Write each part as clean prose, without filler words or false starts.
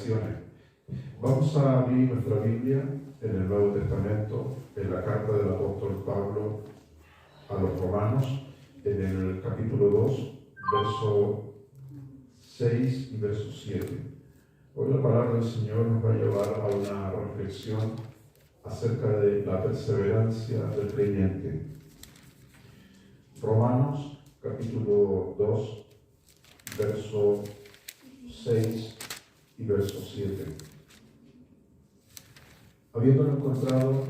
ocasiones. Vamos a abrir nuestra Biblia en el Nuevo Testamento, en la carta del apóstol Pablo a los Romanos, en el capítulo 2, verso 6 y verso 7. Hoy la palabra del Señor nos va a llevar a una reflexión acerca de la perseverancia del creyente. Romanos, capítulo 2, verso 6 y verso 7. Habiéndolo encontrado,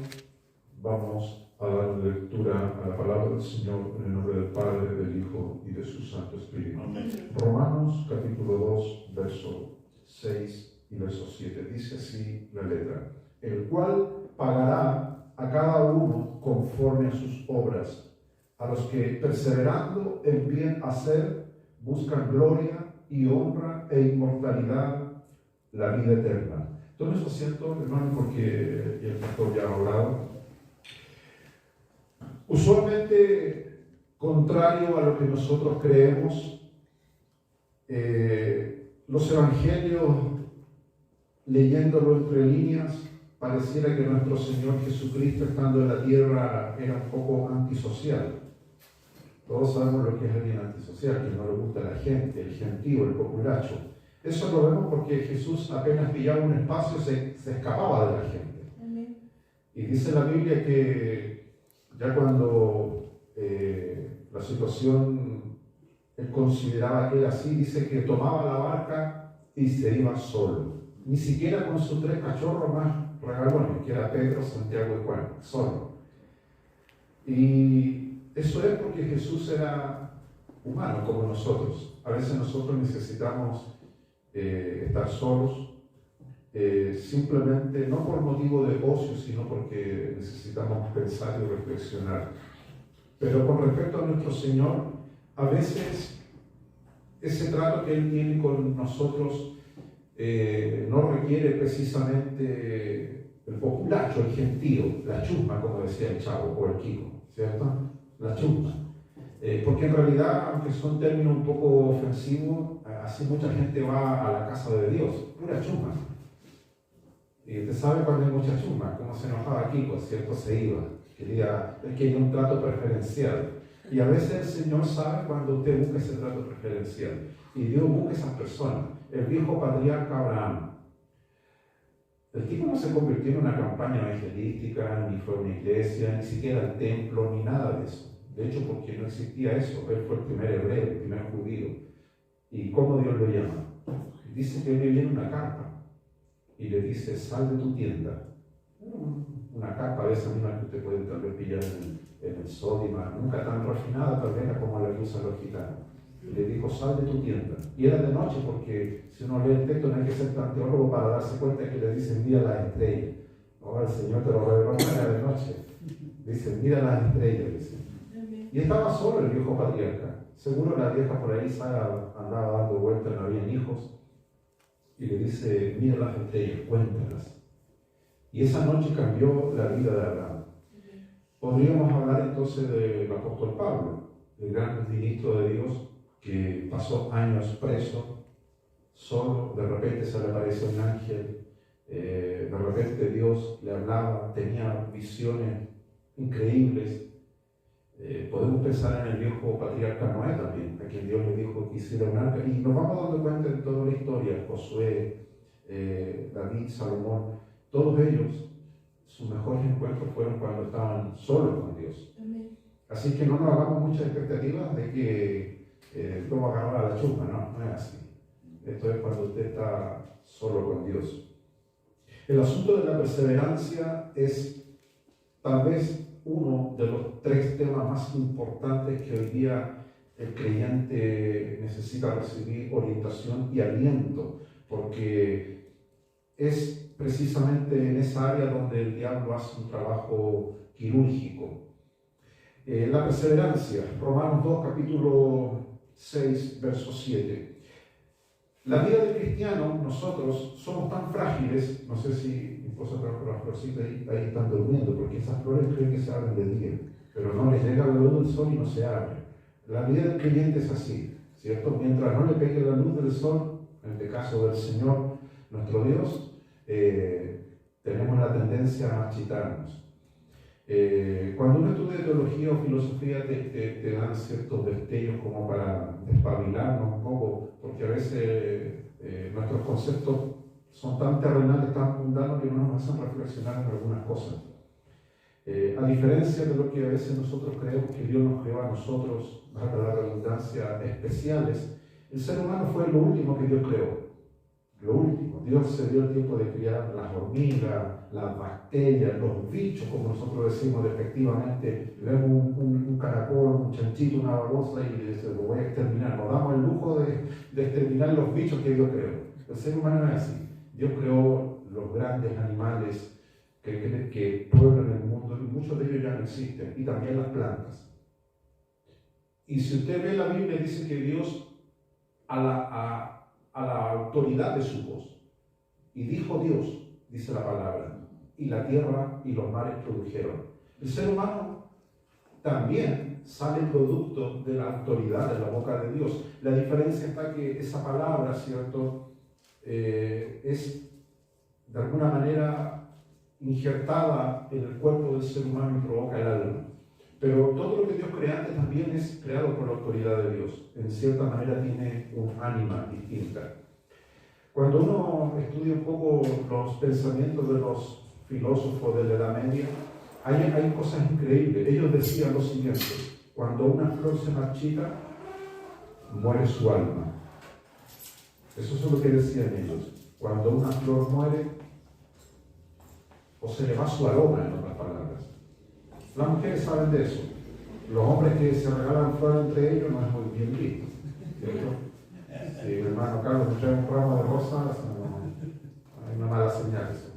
vamos a dar lectura a la palabra del Señor en el nombre del Padre, del Hijo y de su Santo Espíritu. Amén. Romanos, capítulo 2, verso 6 y verso 7. Dice así la letra: el cual pagará a cada uno conforme a sus obras, a los que perseverando en bien hacer buscan gloria y honra e inmortalidad, la vida eterna. Tomen su asiento, hermano, porque el pastor ya ha hablado. Usualmente, contrario a lo que nosotros creemos, los evangelios, leyéndolo entre líneas, pareciera que nuestro Señor Jesucristo, estando en la tierra, era un poco antisocial. Todos sabemos lo que es alguien antisocial, que no le gusta a la gente, el gentío, el populacho. Eso lo vemos porque Jesús apenas pillaba un espacio se escapaba de la gente. Amén. Y dice la Biblia que ya cuando la situación él consideraba que era así, dice que tomaba la barca y se iba solo. Ni siquiera con sus 3 cachorros más regalones, que era Pedro, Santiago y Juan, solo. Y eso es porque Jesús era humano como nosotros. A veces nosotros necesitamos estar solos, simplemente no por motivo de ocio, sino porque necesitamos pensar y reflexionar. Pero con respecto a nuestro Señor, a veces ese trato que Él tiene con nosotros no requiere precisamente el populacho, el gentío, la chusma, como decía el Chavo o el Kiko, ¿cierto? La chusma. Porque en realidad, aunque son términos un poco ofensivos, así mucha gente va a la casa de Dios, pura chusma. Y usted sabe cuando hay mucha chusma, cómo se enojaba Kiko, ¿cierto? Se iba, quería un trato preferencial. Y a veces el Señor sabe cuando usted busca ese trato preferencial. Y Dios busca esas personas. El viejo patriarca Abraham. El tipo no se convirtió en una campaña evangelística, ni fue a una iglesia, ni siquiera al templo, ni nada de eso. De hecho, porque no existía eso. Él fue el primer hebreo, el primer judío. ¿Y cómo Dios lo llama? Dice que le viene una carpa y le dice: sal de tu tienda. Una carpa de esa misma que usted puede tal vez pillar en el Sodima, nunca tan refinada tal vez como la que usan los gitanos. Y le dijo: sal de tu tienda. Y era de noche, porque si uno lee el texto no hay que ser tan teólogo para darse cuenta que le dicen: mira las estrellas. No, el Señor te lo reveló, no era de noche. Dice: mira las estrellas, dice. Y estaba solo el viejo patriarca. Seguro la vieja por ahí andaba dando vueltas, no habían hijos. Y le dice: mira las estrellas, cuéntalas. Y esa noche cambió la vida de Abraham. Podríamos hablar entonces del apóstol Pablo, el gran ministro de Dios, que pasó años preso, solo. De repente se le apareció un ángel, de repente Dios le hablaba, tenía visiones increíbles. Podemos pensar en el viejo patriarca Noé también, a quien Dios le dijo que hiciera un arca, y nos vamos dando cuenta en toda la historia: Josué, David, Salomón, todos ellos, sus mejores encuentros fueron cuando estaban solos con Dios. Amén. Así que no nos hagamos muchas expectativas de que todo va a agarrar a la chusma, no es así. Esto es cuando usted está solo con Dios. El asunto de la perseverancia es tal vez uno de los 3 temas más importantes que hoy día el creyente necesita recibir orientación y aliento, porque es precisamente en esa área donde el diablo hace un trabajo quirúrgico. La perseverancia, Romanos 2, capítulo 6, verso 7. La vida del cristiano, nosotros somos tan frágiles, no sé si mi esposa trajo las florcitas ahí están durmiendo, porque esas flores creen que se abren de día, pero no les llega la luz del sol y no se abren. La vida del creyente es así, ¿cierto? Mientras no le pegue la luz del sol, en este caso del Señor, nuestro Dios, tenemos la tendencia a marchitarnos. Cuando uno estudia teología o filosofía te dan ciertos destellos como para despabilarnos un poco, porque a veces nuestros conceptos son tan terrenales, tan mundanos que no nos hacen reflexionar en algunas cosas. A diferencia de lo que a veces nosotros creemos que Dios nos creó a nosotros, valga la redundancia, especiales, el ser humano fue lo último que Dios creó. Lo último. Dios se dio el tiempo de criar las hormigas, las bacterias, los bichos, como nosotros decimos despectivamente. Vemos un caracol, un chanchito, una babosa y se lo voy a exterminar. Nos damos el lujo de exterminar los bichos que Dios creó. El ser humano no es así. Dios creó los grandes animales que pueblan el mundo, y muchos de ellos ya no existen, y también las plantas. Y si usted ve la Biblia, dice que Dios, a la autoridad de su voz, y dijo Dios, dice la palabra, y la tierra y los mares produjeron. El ser humano también sale producto de la autoridad de la boca de Dios. La diferencia está que esa palabra, ¿cierto?, es de alguna manera injertada en el cuerpo del ser humano y provoca el alma. Pero todo lo que Dios crea antes también es creado por la autoridad de Dios. En cierta manera tiene un ánima distinta. Cuando uno estudia un poco los pensamientos de los filósofos de la Edad Media, hay cosas increíbles. Ellos decían lo siguiente: cuando una flor se marchita, muere su alma. Eso es lo que decían ellos. Cuando una flor muere, o se le va su aroma, en otras palabras. Las mujeres saben de eso. Los hombres que se regalan flores entre ellos no es muy bien visto, ¿cierto? Si mi hermano Carlos me trae un ramo de rosas, hay una mala señal eso.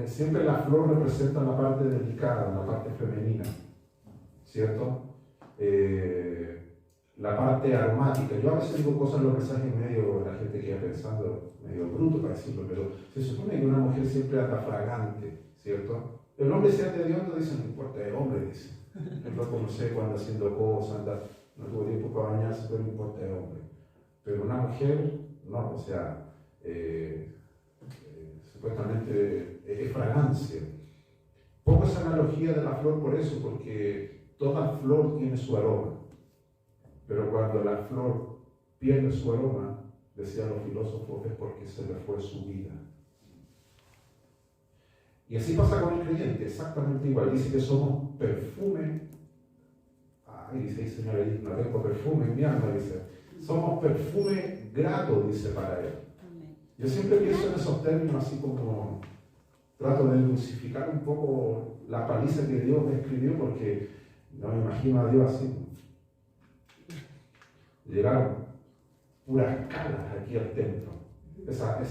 Siempre la flor representa la parte delicada, la parte femenina, ¿cierto? La parte aromática. Yo a veces digo cosas en los mensajes medio, la gente queda pensando, medio bruto para decirlo, pero se supone que una mujer siempre anda fragante, ¿cierto? El hombre se anda de hondo, dice, no importa, el hombre, dice. Yo lo conocí cuando haciendo cosas, no tuvo tiempo para bañarse, pero no importa el hombre. Pero una mujer, no, o sea, supuestamente es fragancia. Pongo esa analogía de la flor por eso, porque toda flor tiene su aroma. Pero cuando la flor pierde su aroma, decían los filósofos, es porque se le fue su vida. Y así pasa con el creyente, exactamente igual. Dice que somos perfume. Ay, dice, Señor, no tengo perfume en mi alma, dice. Somos perfume grato, dice, para Él. Yo siempre pienso en esos términos así como trato de dulcificar un poco la paliza que Dios me escribió, porque no me imagino a Dios así. Llegaron puras calas aquí al templo. Esas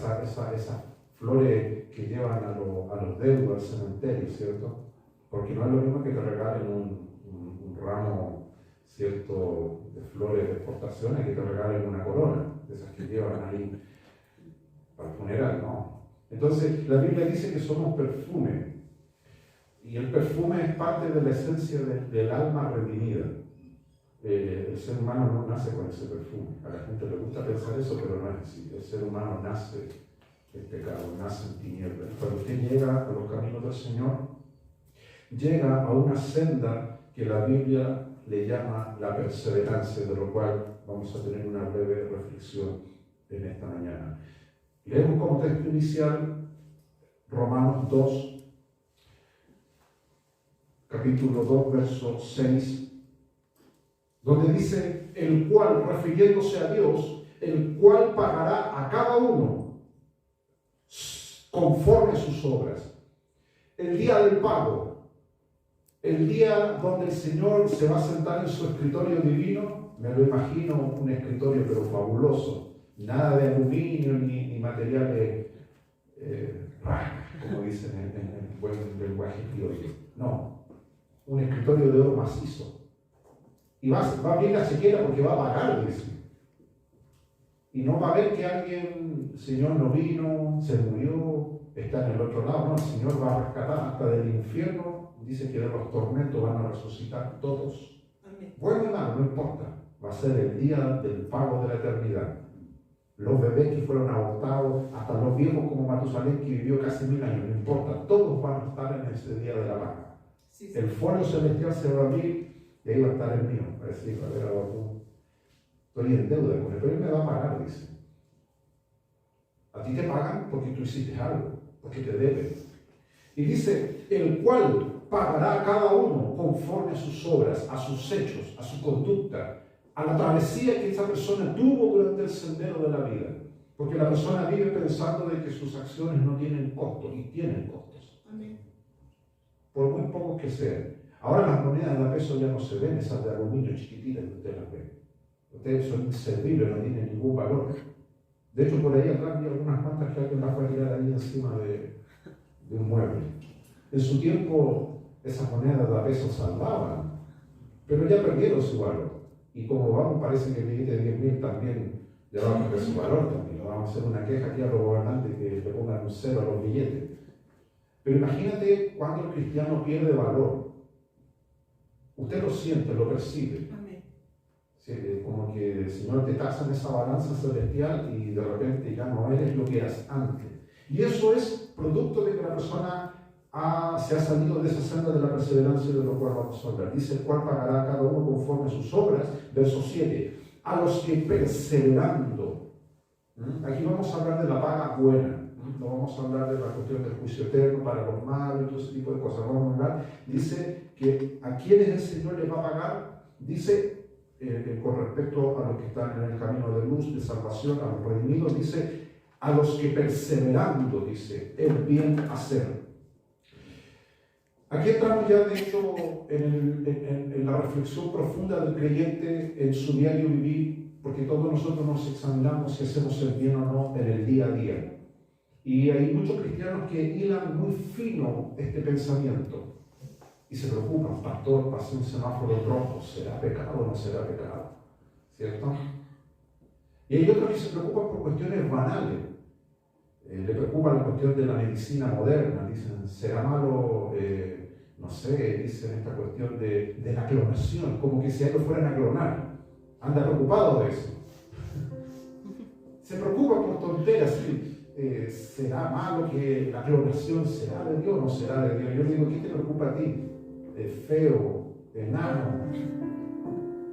flores que llevan a los deudos al cementerio, ¿cierto? Porque no es lo mismo que te regalen un ramo, ¿cierto?, de flores de exportaciones, que te regalen una corona, de esas que llevan ahí para el funeral, no. Entonces, la Biblia dice que somos perfume, y el perfume es parte de la esencia del alma redimida. El ser humano no nace con ese perfume. A la gente le gusta pensar eso, pero no es así. El ser humano nace en pecado, nace en tinieblas. Cuando usted llega a los caminos del Señor, llega a una senda que la Biblia le llama la perseverancia, de lo cual vamos a tener una breve reflexión en esta mañana. Leemos como texto inicial Romanos 2, capítulo 2, verso 6, donde dice, el cual, refiriéndose a Dios, el cual pagará a cada uno conforme a sus obras. El día del pago, el día donde el Señor se va a sentar en su escritorio divino, me lo imagino un escritorio pero fabuloso, nada de aluminio ni materiales como dicen en el buen lenguaje criollo. No, un escritorio de oro macizo. Y va a abrir la chequera porque va a pagar, dice. Y no va a ver que alguien, el Señor no vino, se murió, está en el otro lado. No, el Señor va a rescatar hasta del infierno. Dice que de los tormentos van a resucitar todos. Amén. Bueno o malo, no importa. Va a ser el día del pago de la eternidad. los bebés que fueron abortados, hasta los viejos como Matusalén que vivió casi 1000 años, no importa, todos van a estar en ese día de la paga. Sí. El folio celestial se va a abrir y ahí va a estar el mío, para decir, a ver, ahora tú, estoy en deuda con él, pero él me va a pagar, dice. A ti te pagan porque tú hiciste algo, porque te deben. Y dice, el cual pagará a cada uno conforme a sus obras, a sus hechos, a su conducta, a la travesía que esa persona tuvo durante el sendero de la vida. Porque la persona vive pensando de que sus acciones no tienen costo, y tienen costos. Amén. Por muy pocos que sean. Ahora las monedas de a peso ya no se ven, esas de aluminio chiquititas que ustedes las ven. Ustedes son inservibles, no tienen ningún valor. De hecho, por ahí atrás vi algunas cuantas que alguien las fue a tirar ahí encima de un mueble. En su tiempo, esas monedas de a peso salvaban, pero ya perdieron su valor. Y como vamos, parece que el billete de 10.000 también ya va a perder su valor también. Vamos a hacer una queja aquí a los gobernantes que le pongan un cero a los billetes. Pero imagínate cuando el cristiano pierde valor. Usted lo siente, lo percibe. Amén. Sí, como que el Señor te tasa en esa balanza celestial y de repente ya no eres lo que eras antes. Y eso es producto de que la persona se ha salido de esa senda de la perseverancia de lo cual vamos a hablar. Dice, el cual pagará a cada uno conforme a sus obras. Verso 7. A los que perseverando. Aquí vamos a hablar de la paga buena. No vamos a hablar de la cuestión del juicio eterno para los malos y todo ese tipo de cosas. Vamos a hablar, dice que a quienes el Señor les va a pagar, dice con respecto a los que están en el camino de luz, de salvación, a los redimidos, dice a los que perseverando, dice, el bien hacer. Aquí entramos ya, de hecho, en la reflexión profunda del creyente en su diario vivir, porque todos nosotros nos examinamos si hacemos el bien o no en el día a día. Y hay muchos cristianos que hilan muy fino este pensamiento y se preocupan, pastor, pasé un semáforo rojo, ¿será pecado o no será pecado? ¿Cierto? Y hay otros que se preocupan por cuestiones banales. Le preocupa la cuestión de la medicina moderna, dicen, ¿será malo, no sé, dicen esta cuestión de la clonación, como que si a ellos fueran a clonar? Anda preocupado de eso. Se preocupa por tonteras, ¿sí? ¿Será malo que la clonación será de Dios o no será de Dios? Yo le digo, ¿qué te preocupa a ti? Feo, enano,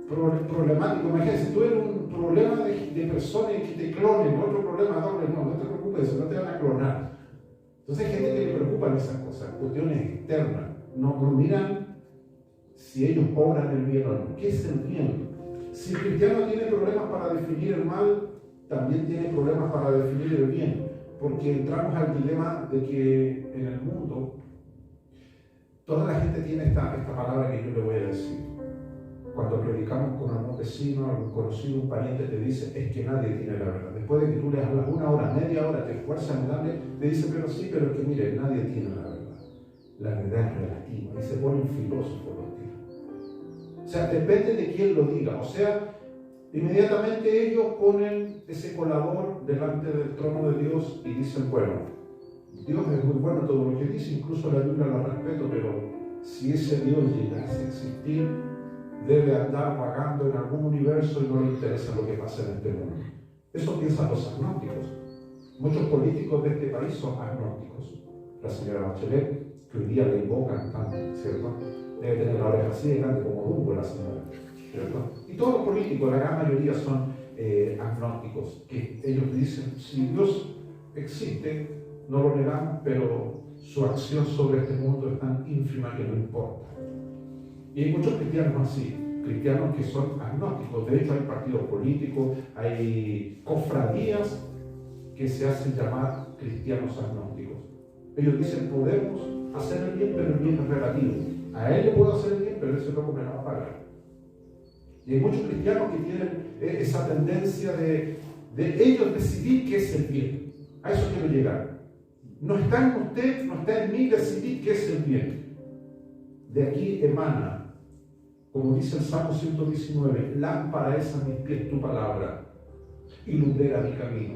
problemático. Imagínate, si tú eres un problema de personas que te clonen, otro problema doble, no te preocupes, no te van a clonar. Entonces hay gente que le preocupan esas cosas, cuestiones externas. No miran si ellos obran el bien o no. ¿Qué es el bien? Si el cristiano tiene problemas para definir el mal, también tiene problemas para definir el bien, porque entramos al dilema de que en el mundo toda la gente tiene esta palabra que yo le voy a decir. Cuando predicamos con algún vecino, algún conocido, un pariente, te dice, es que nadie tiene la verdad. Después de que tú le hablas una hora, media hora, te esfuerzas en darle, te dice, pero sí, pero es que mire, nadie tiene la verdad. La verdad es relativa. Y se pone un filósofo los días. O sea, depende de quién lo diga. O sea, inmediatamente ellos ponen ese colador delante del trono de Dios y dicen, bueno, Dios es muy bueno todo lo que dice, incluso la Biblia la respeto, pero si ese Dios llegase a existir, debe andar vagando en algún universo y no le interesa lo que pasa en este mundo. Eso piensan los agnósticos. Muchos políticos de este país son agnósticos. La señora Bachelet, que hoy día le invocan tanto, ¿cierto? Debe tener la oreja así de grande como Dumbo la señora, ¿cierto? Y todos los políticos, la gran mayoría son agnósticos, que ellos dicen, si Dios existe, no lo negamos, pero su acción sobre este mundo es tan ínfima que no importa. Y hay muchos cristianos así, cristianos que son agnósticos. De hecho, hay partidos políticos, hay cofradías que se hacen llamar cristianos agnósticos. Ellos dicen, podemos hacer el bien, pero el bien es relativo. A él le puedo hacer el bien, pero ese loco me lo va a pagar. Y hay muchos cristianos que tienen esa tendencia de ellos decidir qué es el bien. A eso quiero llegar. No está en usted, no está en mí decidir qué es el bien. De aquí emana, como dice el Salmo 119, lámpara es a mis pies tu palabra y lumbrera mi camino.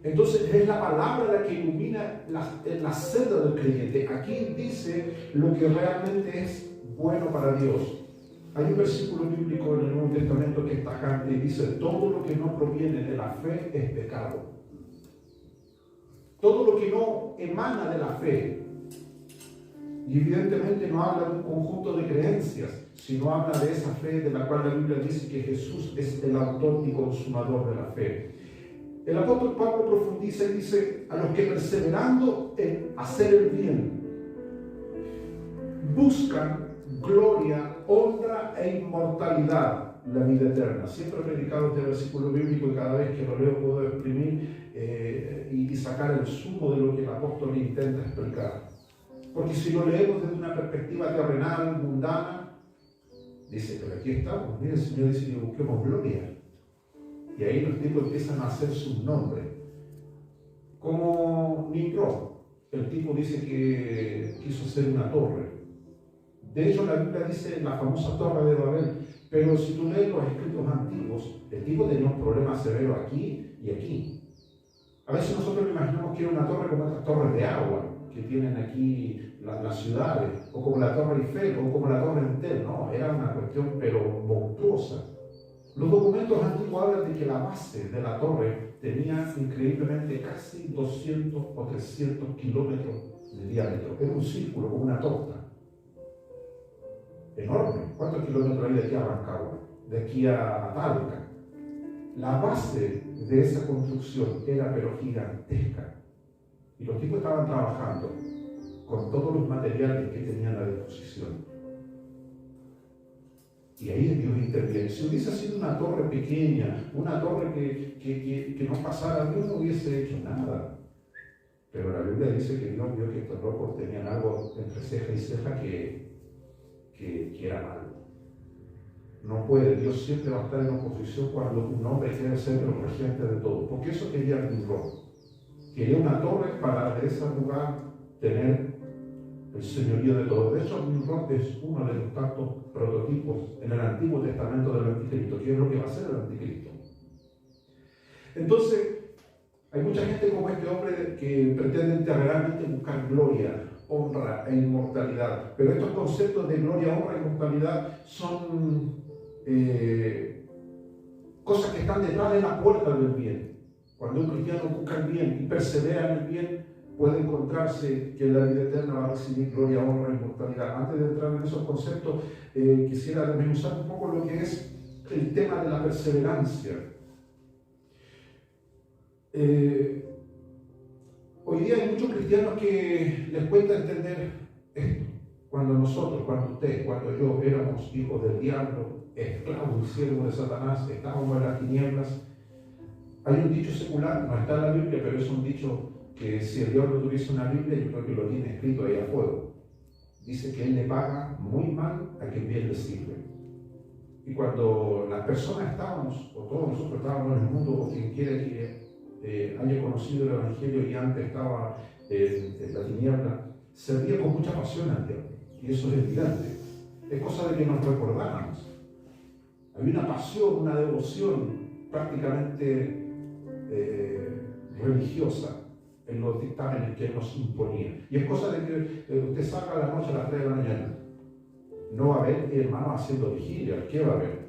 Entonces es la palabra la que ilumina la senda del creyente. Aquí dice lo que realmente es bueno para Dios. Hay un versículo bíblico en el Nuevo Testamento que es tajante y dice: todo lo que no proviene de la fe es pecado. Todo lo que no emana de la fe, y evidentemente no habla de un conjunto de creencias, sino habla de esa fe de la cual la Biblia dice que Jesús es el autor y consumador de la fe. El apóstol Pablo profundiza y dice: a los que perseverando en hacer el bien buscan gloria, honra e inmortalidad, la vida eterna. Siempre he predicado este versículo bíblico y cada vez que lo leo puedo exprimir y sacar el sumo de lo que el apóstol intenta explicar. Porque si lo leemos desde una perspectiva terrenal, mundana, dice: pero aquí estamos, mire, el Señor dice que busquemos gloria. Y ahí los tipos empiezan a hacer sus nombres. Como Nimrod, el tipo dice que quiso hacer una torre. De hecho, la Biblia dice la famosa torre de Babel. Pero si tú lees los escritos antiguos, el tipo tenía un problema severo aquí y aquí. A veces nosotros imaginamos que era una torre como estas torres de agua que tienen aquí las ciudades, o como la Torre Eiffel, o como la Torre Entel. No, era una cuestión pero monstruosa. Los documentos antiguos hablan de que la base de la torre tenía increíblemente casi 200 o 300 kilómetros de diámetro. Era un círculo, como una torta. Enorme. ¿Cuántos kilómetros hay de aquí a Rancagua? De aquí a Talca. La base de esa construcción era pero gigantesca. Y los tipos estaban trabajando con todos los materiales que tenían a disposición. Y ahí Dios interviene. Si hubiese sido una torre pequeña, una torre que no pasara, Dios no hubiese hecho nada. Pero la Biblia dice que Dios vio que estos locos tenían algo entre ceja y ceja que era malo. No puede, Dios siempre va a estar en oposición cuando un hombre quiere ser el regente de todo. Porque eso quería Nimrod. Quería una torre para de ese lugar tener el señorío de todo. De hecho, Nimrod es uno de los tantos prototipos en el Antiguo Testamento del Anticristo, que es lo que va a ser el Anticristo. Entonces, hay mucha gente como este hombre que pretende realmente buscar gloria, honra e inmortalidad. Pero estos conceptos de gloria, honra e inmortalidad son cosas que están detrás de la puerta del bien. Cuando un cristiano busca el bien y persevera en el bien, puede encontrarse que en la vida eterna va a recibir gloria, honra e inmortalidad. Antes de entrar en esos conceptos, quisiera desmenuzar un poco lo que es el tema de la perseverancia. Hoy día hay muchos cristianos que les cuesta entender esto. Cuando nosotros, cuando usted, cuando yo éramos hijos del diablo, esclavos y siervos de Satanás, estábamos en las tinieblas. Hay un dicho secular, no está en la Biblia, pero es un dicho que si el diablo tuviese una Biblia, yo creo que lo tiene escrito ahí a fuego. Dice que él le paga muy mal a quien bien le sirve. Y cuando las personas estábamos, o todos nosotros estábamos en el mundo, o quien quiera que haya conocido el Evangelio y antes estaba en la tiniebla, servía con mucha pasión al diablo. Y eso es evidente. Es cosa de que nos recordáramos. Había una pasión, una devoción prácticamente religiosa en los dictámenes que él nos imponía. Y es cosa de que usted salga a la noche a las 3 de la mañana. No va a haber hermanos haciendo vigilia. ¿Qué va a haber?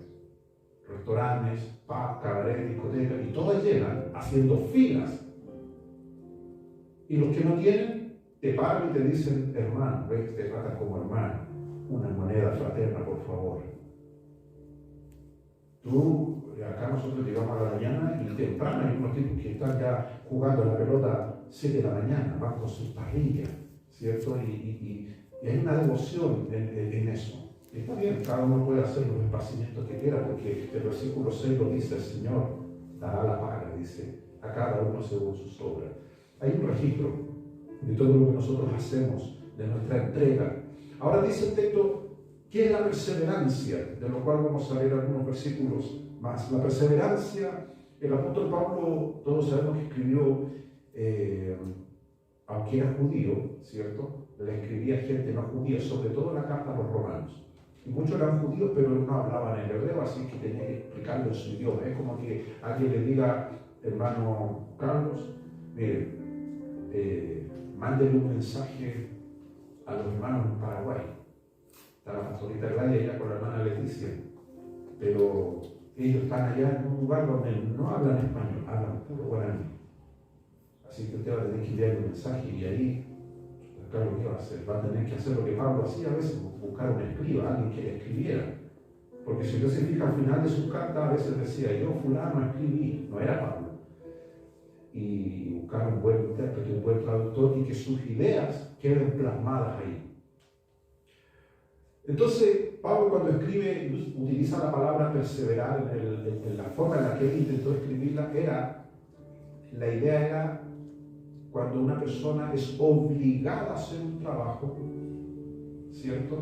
Restaurantes, pubs, cabaret, discotecas, y todas llenas, haciendo filas. Y los que no tienen, te pagan y te dicen: hermano, ve, te tratan como hermano. Una moneda fraterna, por favor. Acá nosotros llegamos a la mañana y temprano hay unos tipos que están ya jugando la pelota 7 de la mañana, van con sus parrillas, ¿cierto? Y hay una devoción en eso. Y está bien, cada uno puede hacer los esparcimientos que quiera, porque el versículo 6 lo dice: el Señor dará la paga, dice, a cada uno según sus obras. Hay un registro de todo lo que nosotros hacemos, de nuestra entrega. Ahora dice el texto: ¿qué es la perseverancia? De lo cual vamos a leer algunos versículos más. La perseverancia, el apóstol Pablo, todos sabemos que escribió, aunque era judío, ¿cierto? Le escribía a gente no judía, sobre todo la carta a los romanos. Y muchos eran judíos, pero no hablaban el hebreo, así que tenía que explicarlo en su idioma. Es como que alguien le diga: hermano Carlos, mire, mándele un mensaje a los hermanos en Paraguay. está la pastorita Gladia allá con la hermana Leticia, pero ellos están allá en un lugar donde no hablan español, hablan puro guaraní. Así que usted va a tener que enviarle un mensaje y ahí, claro, ¿qué va a hacer? Va a tener que hacer lo que Pablo hacía a veces, buscar un escriba, alguien que le escribiera. Porque si usted se fija al final de su carta, a veces decía, yo fulano escribí, no era Pablo. Y buscar un buen intérprete, un buen traductor y que sus ideas queden plasmadas ahí. Entonces, Pablo cuando escribe, utiliza la palabra perseverar en la forma en la que él intentó escribirla, la idea era cuando una persona es obligada a hacer un trabajo, ¿cierto?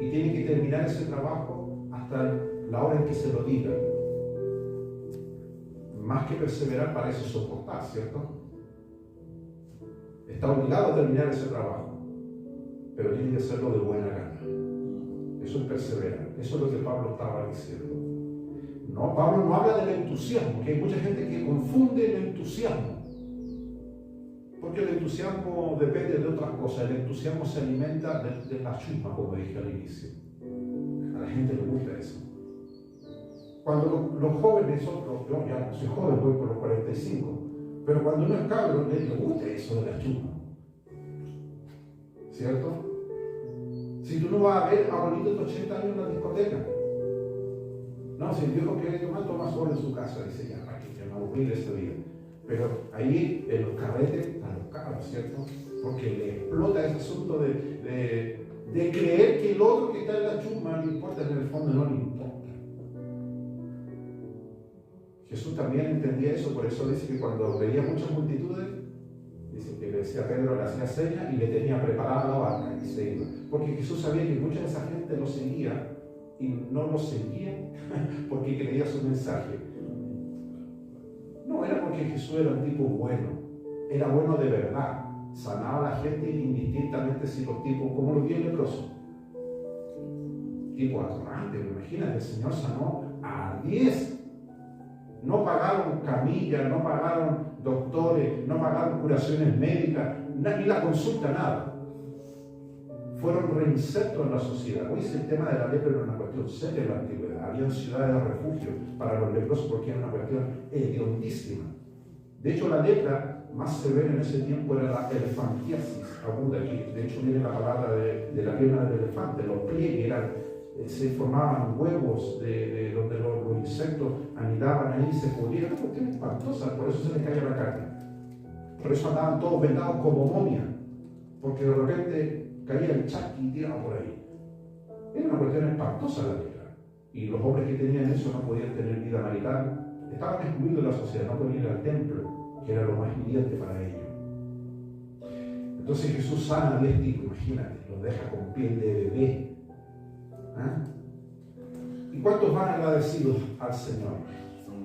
Y tiene que terminar ese trabajo hasta la hora en que se lo diga. Más que perseverar parece soportar, ¿cierto? Está obligado a terminar ese trabajo, pero tiene que hacerlo de buena gana. Eso es perseverar. Eso es lo que Pablo estaba diciendo. No, Pablo no habla del entusiasmo, que hay mucha gente que confunde el entusiasmo. Porque el entusiasmo depende de otras cosas. El entusiasmo se alimenta de la chusma, como dije al inicio. A la gente le gusta eso. Cuando los jóvenes, yo ya no soy joven, voy por los 45, pero cuando uno es cabro, le gusta eso de la chusma. ¿Cierto? Si tú no vas a ver a bonitos de 80 años en la discoteca. No, si el viejo quiere tomar, toma solo en su casa. Dice, ya, para que me aburrí de este día. Pero ahí en los carretes están los cabros, ¿cierto? Porque le explota ese asunto de creer que el otro que está en la chusma no le importa, en el fondo no le importa. Jesús también entendía eso, por eso dice que cuando veía muchas multitudes, dice que le decía a Pedro, le hacía señas y le tenía preparada la barca y se iba. Porque Jesús sabía que mucha de esa gente lo seguía y no lo seguía porque creía su mensaje. No era porque Jesús era un tipo bueno, era bueno de verdad. Sanaba a la gente indistintamente si los tipos, como los 10 leprosos. Tipo atorrante, imagínate, el Señor sanó a 10. No pagaron camillas, no pagaron doctores, no pagaron curaciones médicas, ni la consulta, nada. Fueron reinsertos en la sociedad. Hoy el tema de la lepra era una cuestión seria en la antigüedad. Habían ciudades de refugio para los leprosos porque era una cuestión hediondísima. De hecho, la lepra más severa en ese tiempo era la elefantiasis aguda. De hecho, viene la palabra de la pierna del elefante. Los pliegues se formaban huevos de donde los insectos anidaban ahí y se pudrían. Una cuestión espantosa, por eso se les caía la carne. Por eso andaban todos vendados como momia, porque de repente caía el chasqui y tiraba por ahí. Era una cuestión espantosa la lepra. Y los hombres que tenían eso no podían tener vida marital, estaban excluidos de la sociedad, no podían ir al templo, que era lo más hiriente para ellos. Entonces Jesús sana a 10 tipos, imagínate, los deja con piel de bebé. ¿Ah? ¿Y cuántos van agradecidos al Señor?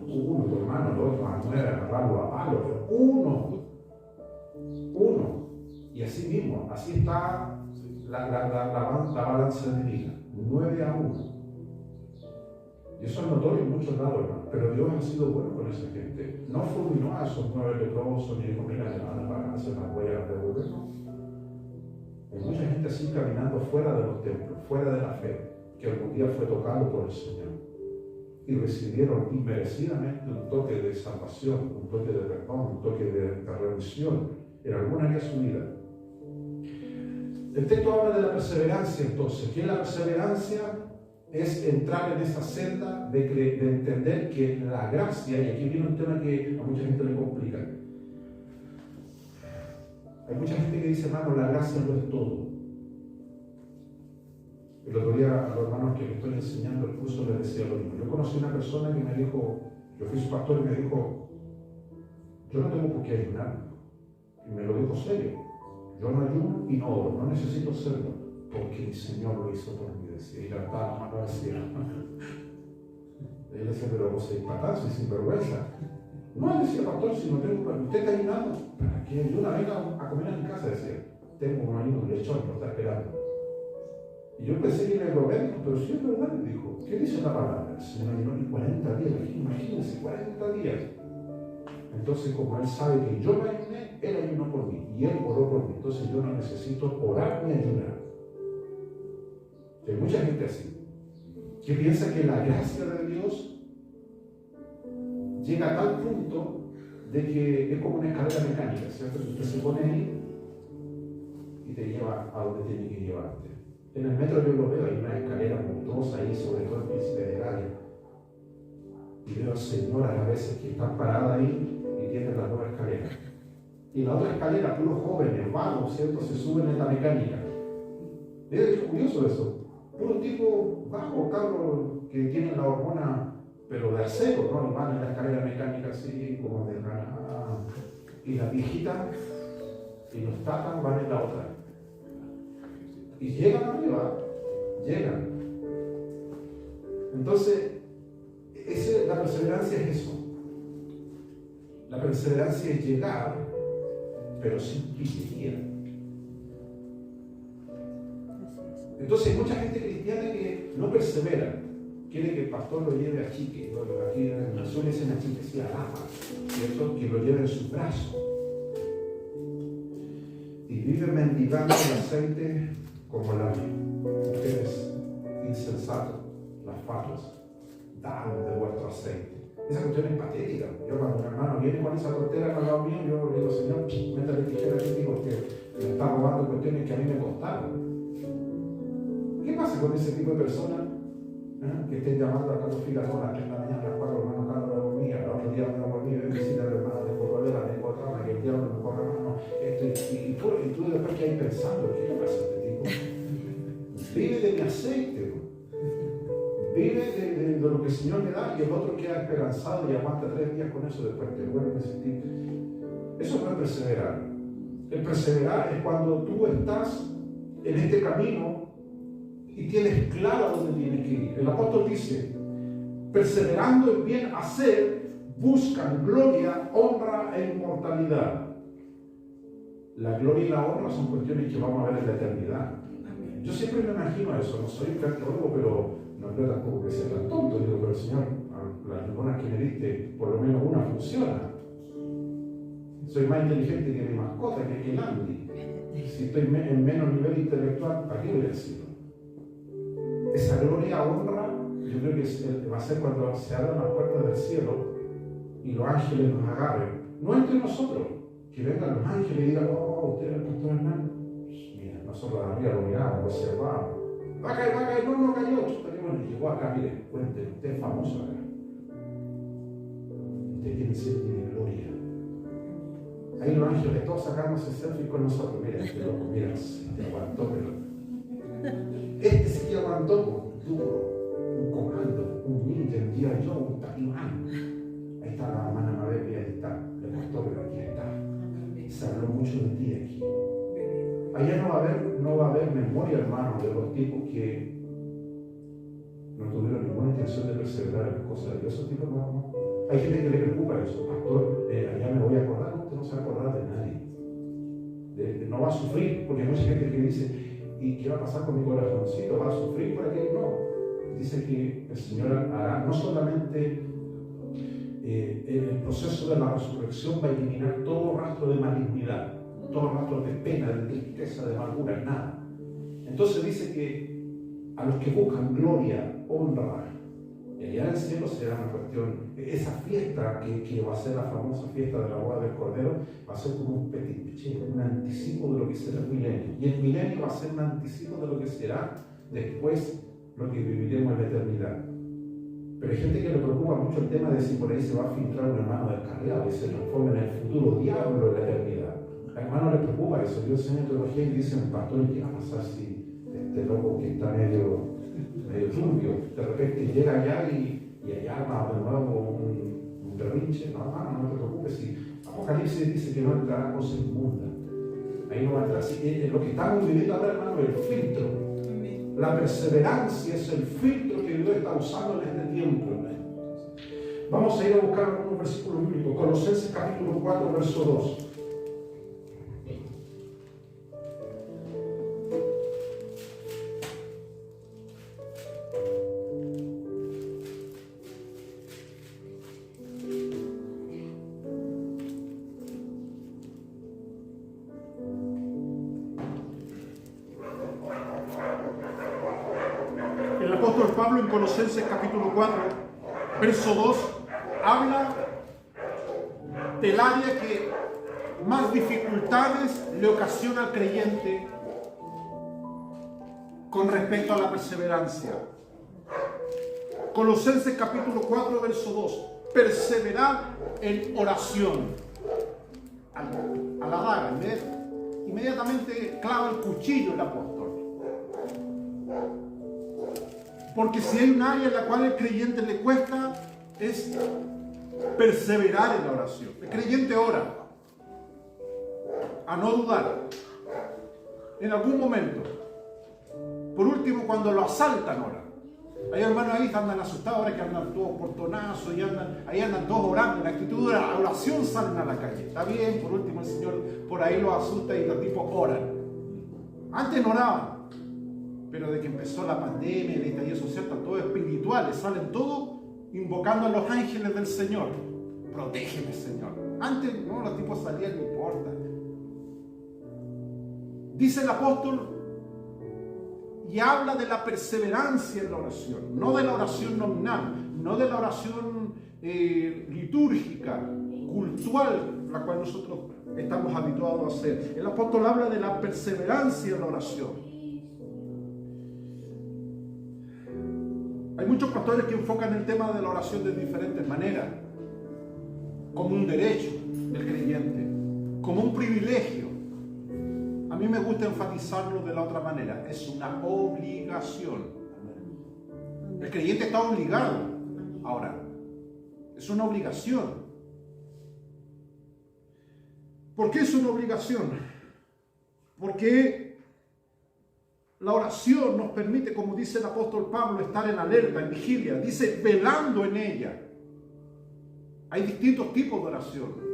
Uno, tu hermano, el otro, a 9, agarrarlo a palo, pero uno. Y así mismo, así está la balanza divina, 9-1. Y eso es notorio en muchos lados, hermano, pero Dios ha sido bueno con esa gente. No fulminó a esos 9 leprosos, ni dijo, mira, las balanzas las voy a devolver, no. Hay mucha gente así caminando fuera de los templos, fuera de la fe, que algún día fue tocado por el Señor y recibieron inmerecidamente un toque de salvación, un toque de perdón, un toque de remisión en alguna área de su vida. El texto habla de la perseverancia entonces. ¿Qué es la perseverancia? Es entrar en esa senda de entender que la gracia, y aquí viene un tema que a mucha gente le complica. Hay mucha gente que dice, hermano, la gracia no es todo. El otro día a los hermanos que me estoy enseñando el curso les decía lo mismo. Yo conocí una persona que me dijo, yo fui su pastor y me dijo, yo no tengo por qué ayunar. Y me lo dijo serio. Yo no ayuno y no oro, no necesito hacerlo, porque mi Señor lo hizo por mí, decía, y levantaba la mano decía. Él decía, pero vos sois patán, sois sinvergüenza. No, él decía, pastor, si no tengo, usted está ayunando, ¿para qué ayuna? Venga a comer a mi casa, decía, tengo un amigo, un lechón, lo está esperando. Y yo pensé que era bromeando, pero sí es verdad, me dijo, ¿qué dice la palabra? El Señor ayunó ni 40 días, imagínense, 40 días. Entonces, como Él sabe que yo me ayuné, Él ayunó por mí y Él oró por mí. Entonces yo no necesito orar ni ayunar. Hay mucha gente así, que piensa que la gracia de Dios llega a tal punto de que es como una escalera mecánica, ¿cierto? Que usted se pone ahí y te lleva a donde tiene que llevarte. En el metro yo lo veo, hay una escalera monstruosa ahí, sobre todo el Príncipe de Gales. Y veo señoras a veces que están paradas ahí y tienen las dos escaleras. Y la otra escalera, puros jóvenes, vagos, ¿cierto? Se suben en la mecánica. Es curioso eso. Puro tipo vago, cabros, que tienen la hormona, pero de acero, ¿no? Y van en la escalera mecánica así, como de granada. Y la viejita y los tatas van en la otra. Y llegan arriba, llegan. Entonces, la perseverancia es eso. La perseverancia es llegar, pero sin pillería. Entonces hay mucha gente cristiana que no persevera. Quiere que el pastor lo lleve a chique. Aquí en el sur dicen a chique, sí, a lama, ¿cierto? Que lo lleve en sus brazos. Y vive mendigando el aceite como la mujeres insensatos, las fatuas. Danos de vuestro aceite. Esa cuestión es patética. Yo cuando mi hermano viene con esa tontera al lado mío, yo le digo, Señor, métale tijera aquí porque me está robando cuestiones que a mí me costaron. ¿Qué pasa con ese tipo de personas que estén llamando a Carlos Filas a las 3 de la mañana, a las 4 hermanos Carlos la dormía, el otro día me la dormía, ven visita al hermano de Corrolera, de Cotrama, que el diablo me corre hermano, y tú después que hay pensando, ¿qué le pasa a este tipo? Vive de mi aceite, vive de lo que el Señor le da, y el otro queda esperanzado y aguanta 3 días con eso, después te vuelve a sentir. Eso no es perseverar. El perseverar es cuando tú estás en este camino y tienes claro dónde tienes que ir. El apóstol dice, perseverando en bien hacer, buscan gloria, honra e inmortalidad. La gloria y la honra son cuestiones que vamos a ver en la eternidad. Yo siempre me imagino eso, no soy cardiólogo, pero no creo tampoco que sea tan tonto. Digo, pero Señor, las neuronas que me diste, por lo menos una funciona. Soy más inteligente que mi mascota, que el Andy. Si estoy en menos nivel intelectual, ¿para qué voy a decirlo? Esa gloria, honra, yo creo que va a ser cuando se abran las puertas del cielo y los ángeles nos agarren. No entre nosotros, que vengan los ángeles y digan, oh, usted es el pastor Hernán. Mira, nosotros arriba lo miramos, lo observamos. Va a caer, no cayó. Bueno, llegó acá, mire, cuente, usted es famoso acá. Usted tiene gloria. Ahí los ángeles todos sacándose selfie con nosotros. Mira, este loco, mira, te aguantó, pero este sí que aguantó, duro, un comando, un ninja, un día yo, un talibán. Ahí está la hermana Mabel, ahí está, le costó, pero aquí está. Se habló mucho de ti aquí. Allá no va a haber memoria, hermano, de los tipos que no tuvieron ninguna intención de perseverar en las cosas de Dios. Esos tipos no. Hay gente que le preocupa eso. Pastor, allá me voy a acordar. No, usted no se va a acordar de nadie. No va a sufrir, porque hay mucha gente que dice, ¿y qué va a pasar con mi corazoncito? ¿Va a sufrir por aquello? No. Dice que el Señor hará no solamente el proceso de la resurrección, va a eliminar todo rastro de malignidad, todo rastro de pena, de tristeza, de amargura, nada. Entonces dice que a los que buscan gloria, honra, y allá en el cielo será una cuestión, esa fiesta que va a ser la famosa fiesta de la boda del Cordero, va a ser como un petit péché, un anticipo de lo que será el milenio. Y el milenio va a ser un anticipo de lo que será después lo que viviremos en la eternidad. Pero hay gente que le preocupa mucho el tema de si por ahí se va a filtrar un hermano descarriado y se transforma en el futuro diablo de la eternidad. A hermano le preocupa eso. Yo enseño teología y dicen, pastor, ¿qué va a pasar si este loco que está medio turbio, de repente llega allá y allá arma de nuevo un berrinche? No, hermano, no te preocupes. Si Apocalipsis dice que no entrará cosa inmunda, ahí no va a entrar. Lo que estamos viviendo ahora, hermano, es el filtro. La perseverancia es el filtro que Dios está usando en este tiempo. Vamos a ir a buscar un versículo bíblico. Colosenses capítulo 4, verso 2. Pablo en Colosenses capítulo 4, verso 2, habla del área que más dificultades le ocasiona al creyente con respecto a la perseverancia. Colosenses capítulo 4, verso 2. Perseverad en oración. A la daga, inmediatamente clava el cuchillo el apóstol. Porque si hay un área en la cual el creyente le cuesta, es perseverar en la oración. El creyente ora a no dudar en algún momento. Por último, cuando lo asaltan, ora. Hay hermanos ahí que andan asustados, ahora que andan todos portonazos y ahí andan todos orando. En la actitud de la oración salen a la calle. Está bien, por último el Señor por ahí los asusta y los tipos oran. Antes no oraban, pero de que empezó la pandemia, el estallido social, están todos espirituales, salen todos invocando a los ángeles del Señor. Protégeme, Señor. Antes no, los tipos salían, no importa. Dice el apóstol, y habla de la perseverancia en la oración, no de la oración nominal, no de la oración litúrgica, cultural, la cual nosotros estamos habituados a hacer. El apóstol habla de la perseverancia en la oración. Hay muchos pastores que enfocan el tema de la oración de diferentes maneras, como un derecho del creyente, como un privilegio. A mí me gusta enfatizarlo de la otra manera, es una obligación. El creyente está obligado a orar, es una obligación. ¿Por qué es una obligación? Porque la oración nos permite, como dice el apóstol Pablo, estar en alerta, en vigilia. Dice, velando en ella. Hay distintos tipos de oración.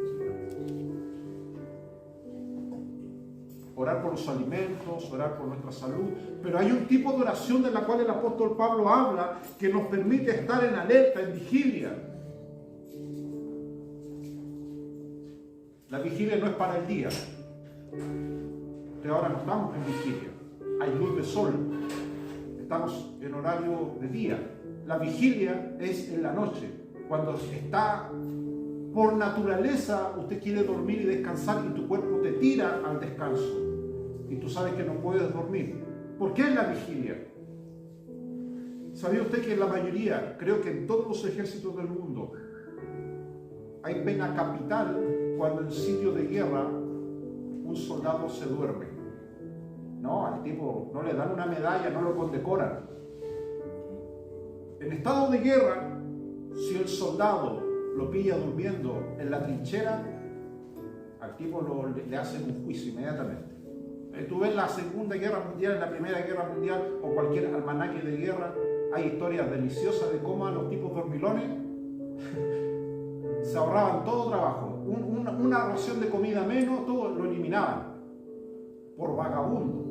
Orar por los alimentos, orar por nuestra salud. Pero hay un tipo de oración de la cual el apóstol Pablo habla que nos permite estar en alerta, en vigilia. La vigilia no es para el día. Ahora no estamos en vigilia. Hay luz de sol. Estamos en horario de día. La vigilia es en la noche. Cuando está por naturaleza, usted quiere dormir y descansar y tu cuerpo te tira al descanso. Y tú sabes que no puedes dormir. ¿Por qué es la vigilia? ¿Sabía usted que en la mayoría, creo que en todos los ejércitos del mundo, hay pena capital cuando en sitio de guerra un soldado se duerme? No, al tipo no le dan una medalla, no lo condecoran. En estado de guerra, si el soldado lo pilla durmiendo en la trinchera, al tipo le hacen un juicio inmediatamente. Tú ves la Segunda Guerra Mundial, la Primera Guerra Mundial o cualquier almanaque de guerra, hay historias deliciosas de cómo a los tipos dormilones se ahorraban todo trabajo. Una ración de comida menos, todo lo eliminaban por vagabundo.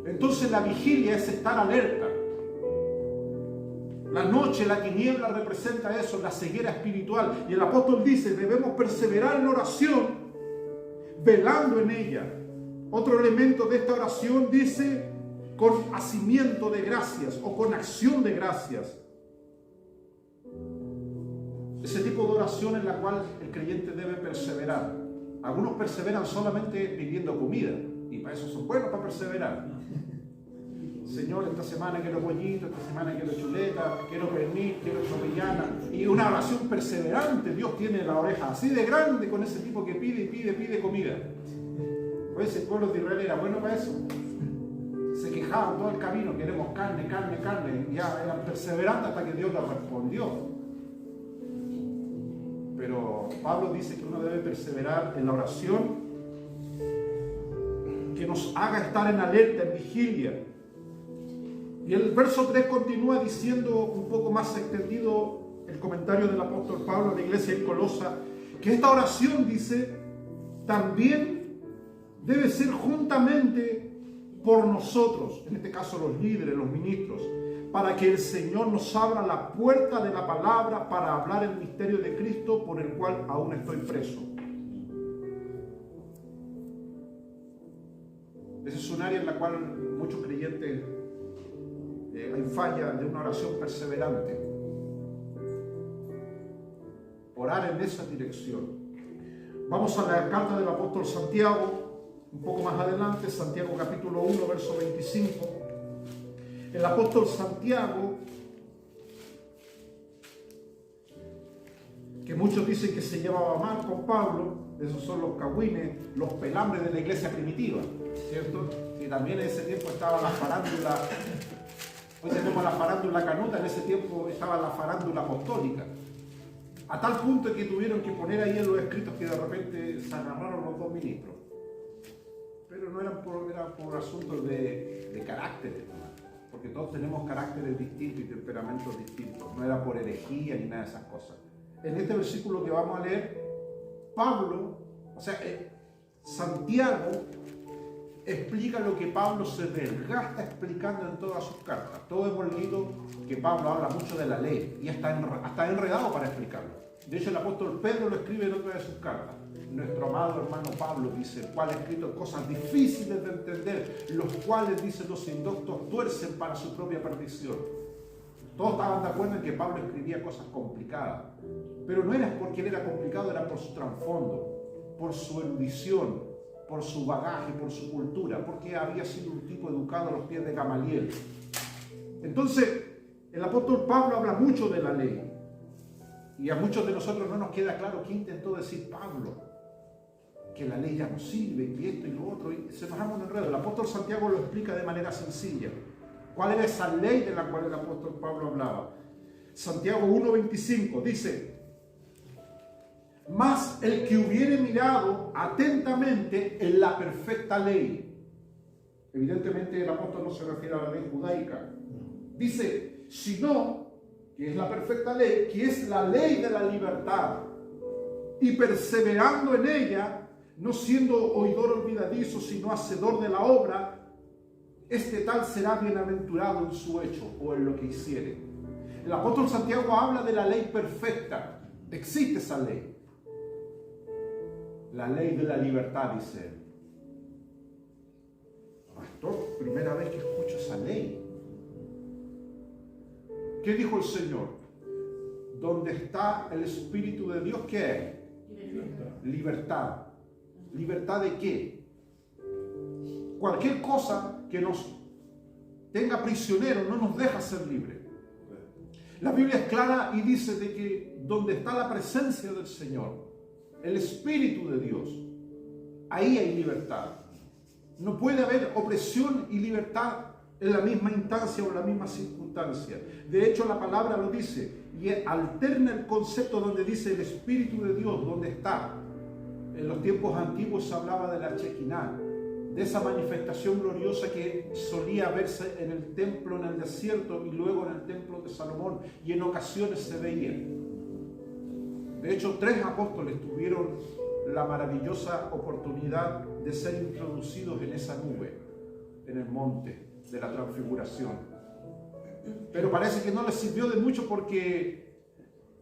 Entonces la vigilia es estar alerta. La noche, la tiniebla representa eso, la ceguera espiritual. Y el apóstol dice, debemos perseverar en oración, velando en ella. Otro elemento de esta oración dice, con hacimiento de gracias o con acción de gracias. Ese tipo de oración en la cual el creyente debe perseverar. Algunos perseveran solamente pidiendo comida, y para eso son buenos, para perseverar. Señor, esta semana quiero pollito, esta semana quiero chuleta, quiero pernil, quiero chorrillana. Y una oración perseverante. Dios tiene la oreja así de grande con ese tipo que pide comida. Pues el pueblo de Israel era bueno para eso. Se quejaban todo el camino, queremos carne. Y ya eran perseverantes hasta que Dios les respondió. Pero Pablo dice que uno debe perseverar en la oración que nos haga estar en alerta, en vigilia. Y el verso 3 continúa diciendo, un poco más extendido, el comentario del apóstol Pablo a la iglesia en Colosa, que esta oración, dice, también debe ser juntamente por nosotros, en este caso los líderes, los ministros, para que el Señor nos abra la puerta de la palabra para hablar el misterio de Cristo por el cual aún estoy preso. Ese es un área en la cual muchos creyentes hay falla de una oración perseverante. Orar en esa dirección. Vamos a la carta del apóstol Santiago, un poco más adelante, Santiago capítulo 1, verso 25. El apóstol Santiago, que muchos dicen que se llevaba mal con Pablo, esos son los cagüines, los pelambres de la iglesia primitiva, ¿cierto? Y también en ese tiempo estaba la farándula, hoy tenemos la farándula canuta, en ese tiempo estaba la farándula apostólica. A tal punto que tuvieron que poner ahí en los escritos que de repente se agarraron los dos ministros. Pero no eran por asuntos de caracteres, porque todos tenemos caracteres distintos y temperamentos distintos. No era por herejía ni nada de esas cosas. En este versículo que vamos a leer, Pablo, Santiago, explica lo que Pablo se desgasta explicando en todas sus cartas. Todos hemos leído que Pablo habla mucho de la ley y está enredado para explicarlo. De hecho, el apóstol Pedro lo escribe en otra de sus cartas. Nuestro amado hermano Pablo dice, el cual ha escrito cosas difíciles de entender, los cuales, dice, los indoctos tuercen para su propia perdición. Todos estaban de acuerdo en que Pablo escribía cosas complicadas, pero no era porque él era complicado, era por su trasfondo, por su erudición, por su bagaje, por su cultura, porque había sido un tipo educado a los pies de Gamaliel. Entonces, el apóstol Pablo habla mucho de la ley, y a muchos de nosotros no nos queda claro qué intentó decir Pablo, que la ley ya no sirve, que esto y lo otro, y se nos haga un enredo. El apóstol Santiago lo explica de manera sencilla. ¿Cuál era esa ley de la cual el apóstol Pablo hablaba? Santiago 1:25 dice, mas el que hubiere mirado atentamente en la perfecta ley. Evidentemente el apóstol no se refiere a la ley judaica. Dice, sino, que es la perfecta ley, que es la ley de la libertad. Y perseverando en ella, no siendo oidor olvidadizo, sino hacedor de la obra, este tal será bienaventurado en su hecho o en lo que hiciere. El apóstol Santiago habla de la ley perfecta. Existe esa ley. La ley de la libertad, dice él. Pastor, primera vez que escucho esa ley. ¿Qué dijo el Señor? ¿Dónde está el Espíritu de Dios? ¿Qué es? Libertad. ¿Libertad de qué? Cualquier cosa que nos tenga prisioneros no nos deja ser libres. La Biblia es clara y dice de que donde está la presencia del Señor, el Espíritu de Dios, ahí hay libertad. No puede haber opresión y libertad en la misma instancia o en la misma circunstancia. De hecho, la palabra lo dice y alterna el concepto donde dice el Espíritu de Dios, donde está. En los tiempos antiguos se hablaba de la Shekinah, de esa manifestación gloriosa que solía verse en el templo en el desierto y luego en el templo de Salomón, y en ocasiones se veía. De hecho, 3 apóstoles tuvieron la maravillosa oportunidad de ser introducidos en esa nube, en el monte de la transfiguración. Pero parece que no les sirvió de mucho, porque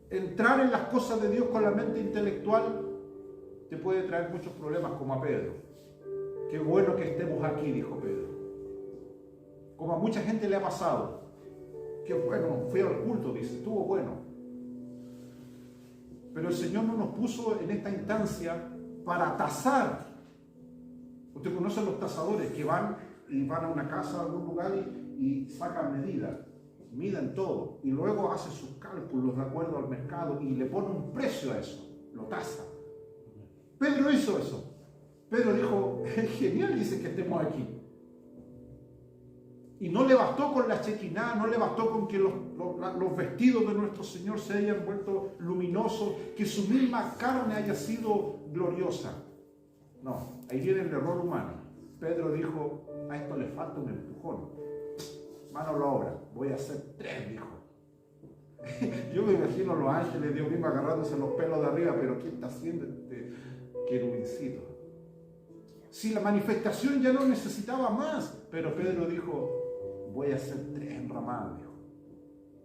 entrar en las cosas de Dios con la mente intelectual te puede traer muchos problemas, como a Pedro. Qué bueno que estemos aquí, dijo Pedro. Como a mucha gente le ha pasado. Qué bueno, fui al culto, dice, estuvo bueno. Pero el Señor no nos puso en esta instancia para tasar. Usted conoce los tasadores que van a una casa, a algún lugar y sacan medidas, miden todo y luego hacen sus cálculos de acuerdo al mercado y le ponen un precio a eso, lo tasa. Pedro hizo eso. Pedro dijo, es genial, dice, que estemos aquí. Y no le bastó con la Shekinah, no le bastó con que los vestidos de nuestro Señor se hayan vuelto luminosos, que su misma carne haya sido gloriosa. No, ahí viene el error humano. Pedro dijo, a esto le falta un empujón. Mano a la obra, voy a hacer 3, dijo. Yo me imagino a los ángeles, Dios mismo agarrándose los pelos de arriba, pero ¿qué está haciendo este querubincito? Si la manifestación ya no necesitaba más, pero Pedro dijo, voy a hacer 3 enramadas, dijo.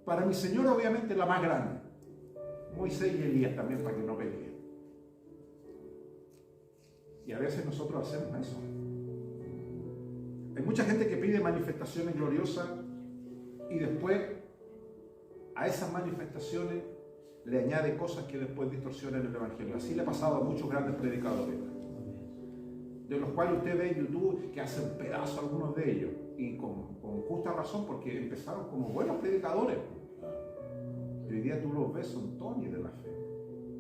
Para mi Señor, obviamente, la más grande. Moisés y Elías también, para que no peleen. Y a veces nosotros hacemos eso. Hay mucha gente que pide manifestaciones gloriosas Y después a esas manifestaciones le añade cosas que después distorsionan el Evangelio. Así le ha pasado a muchos grandes predicadores, de los cuales usted ve en YouTube que hacen pedazos algunos de ellos, y con justa razón, porque empezaron como buenos predicadores. Y hoy día tú los ves, son Tony de la fe.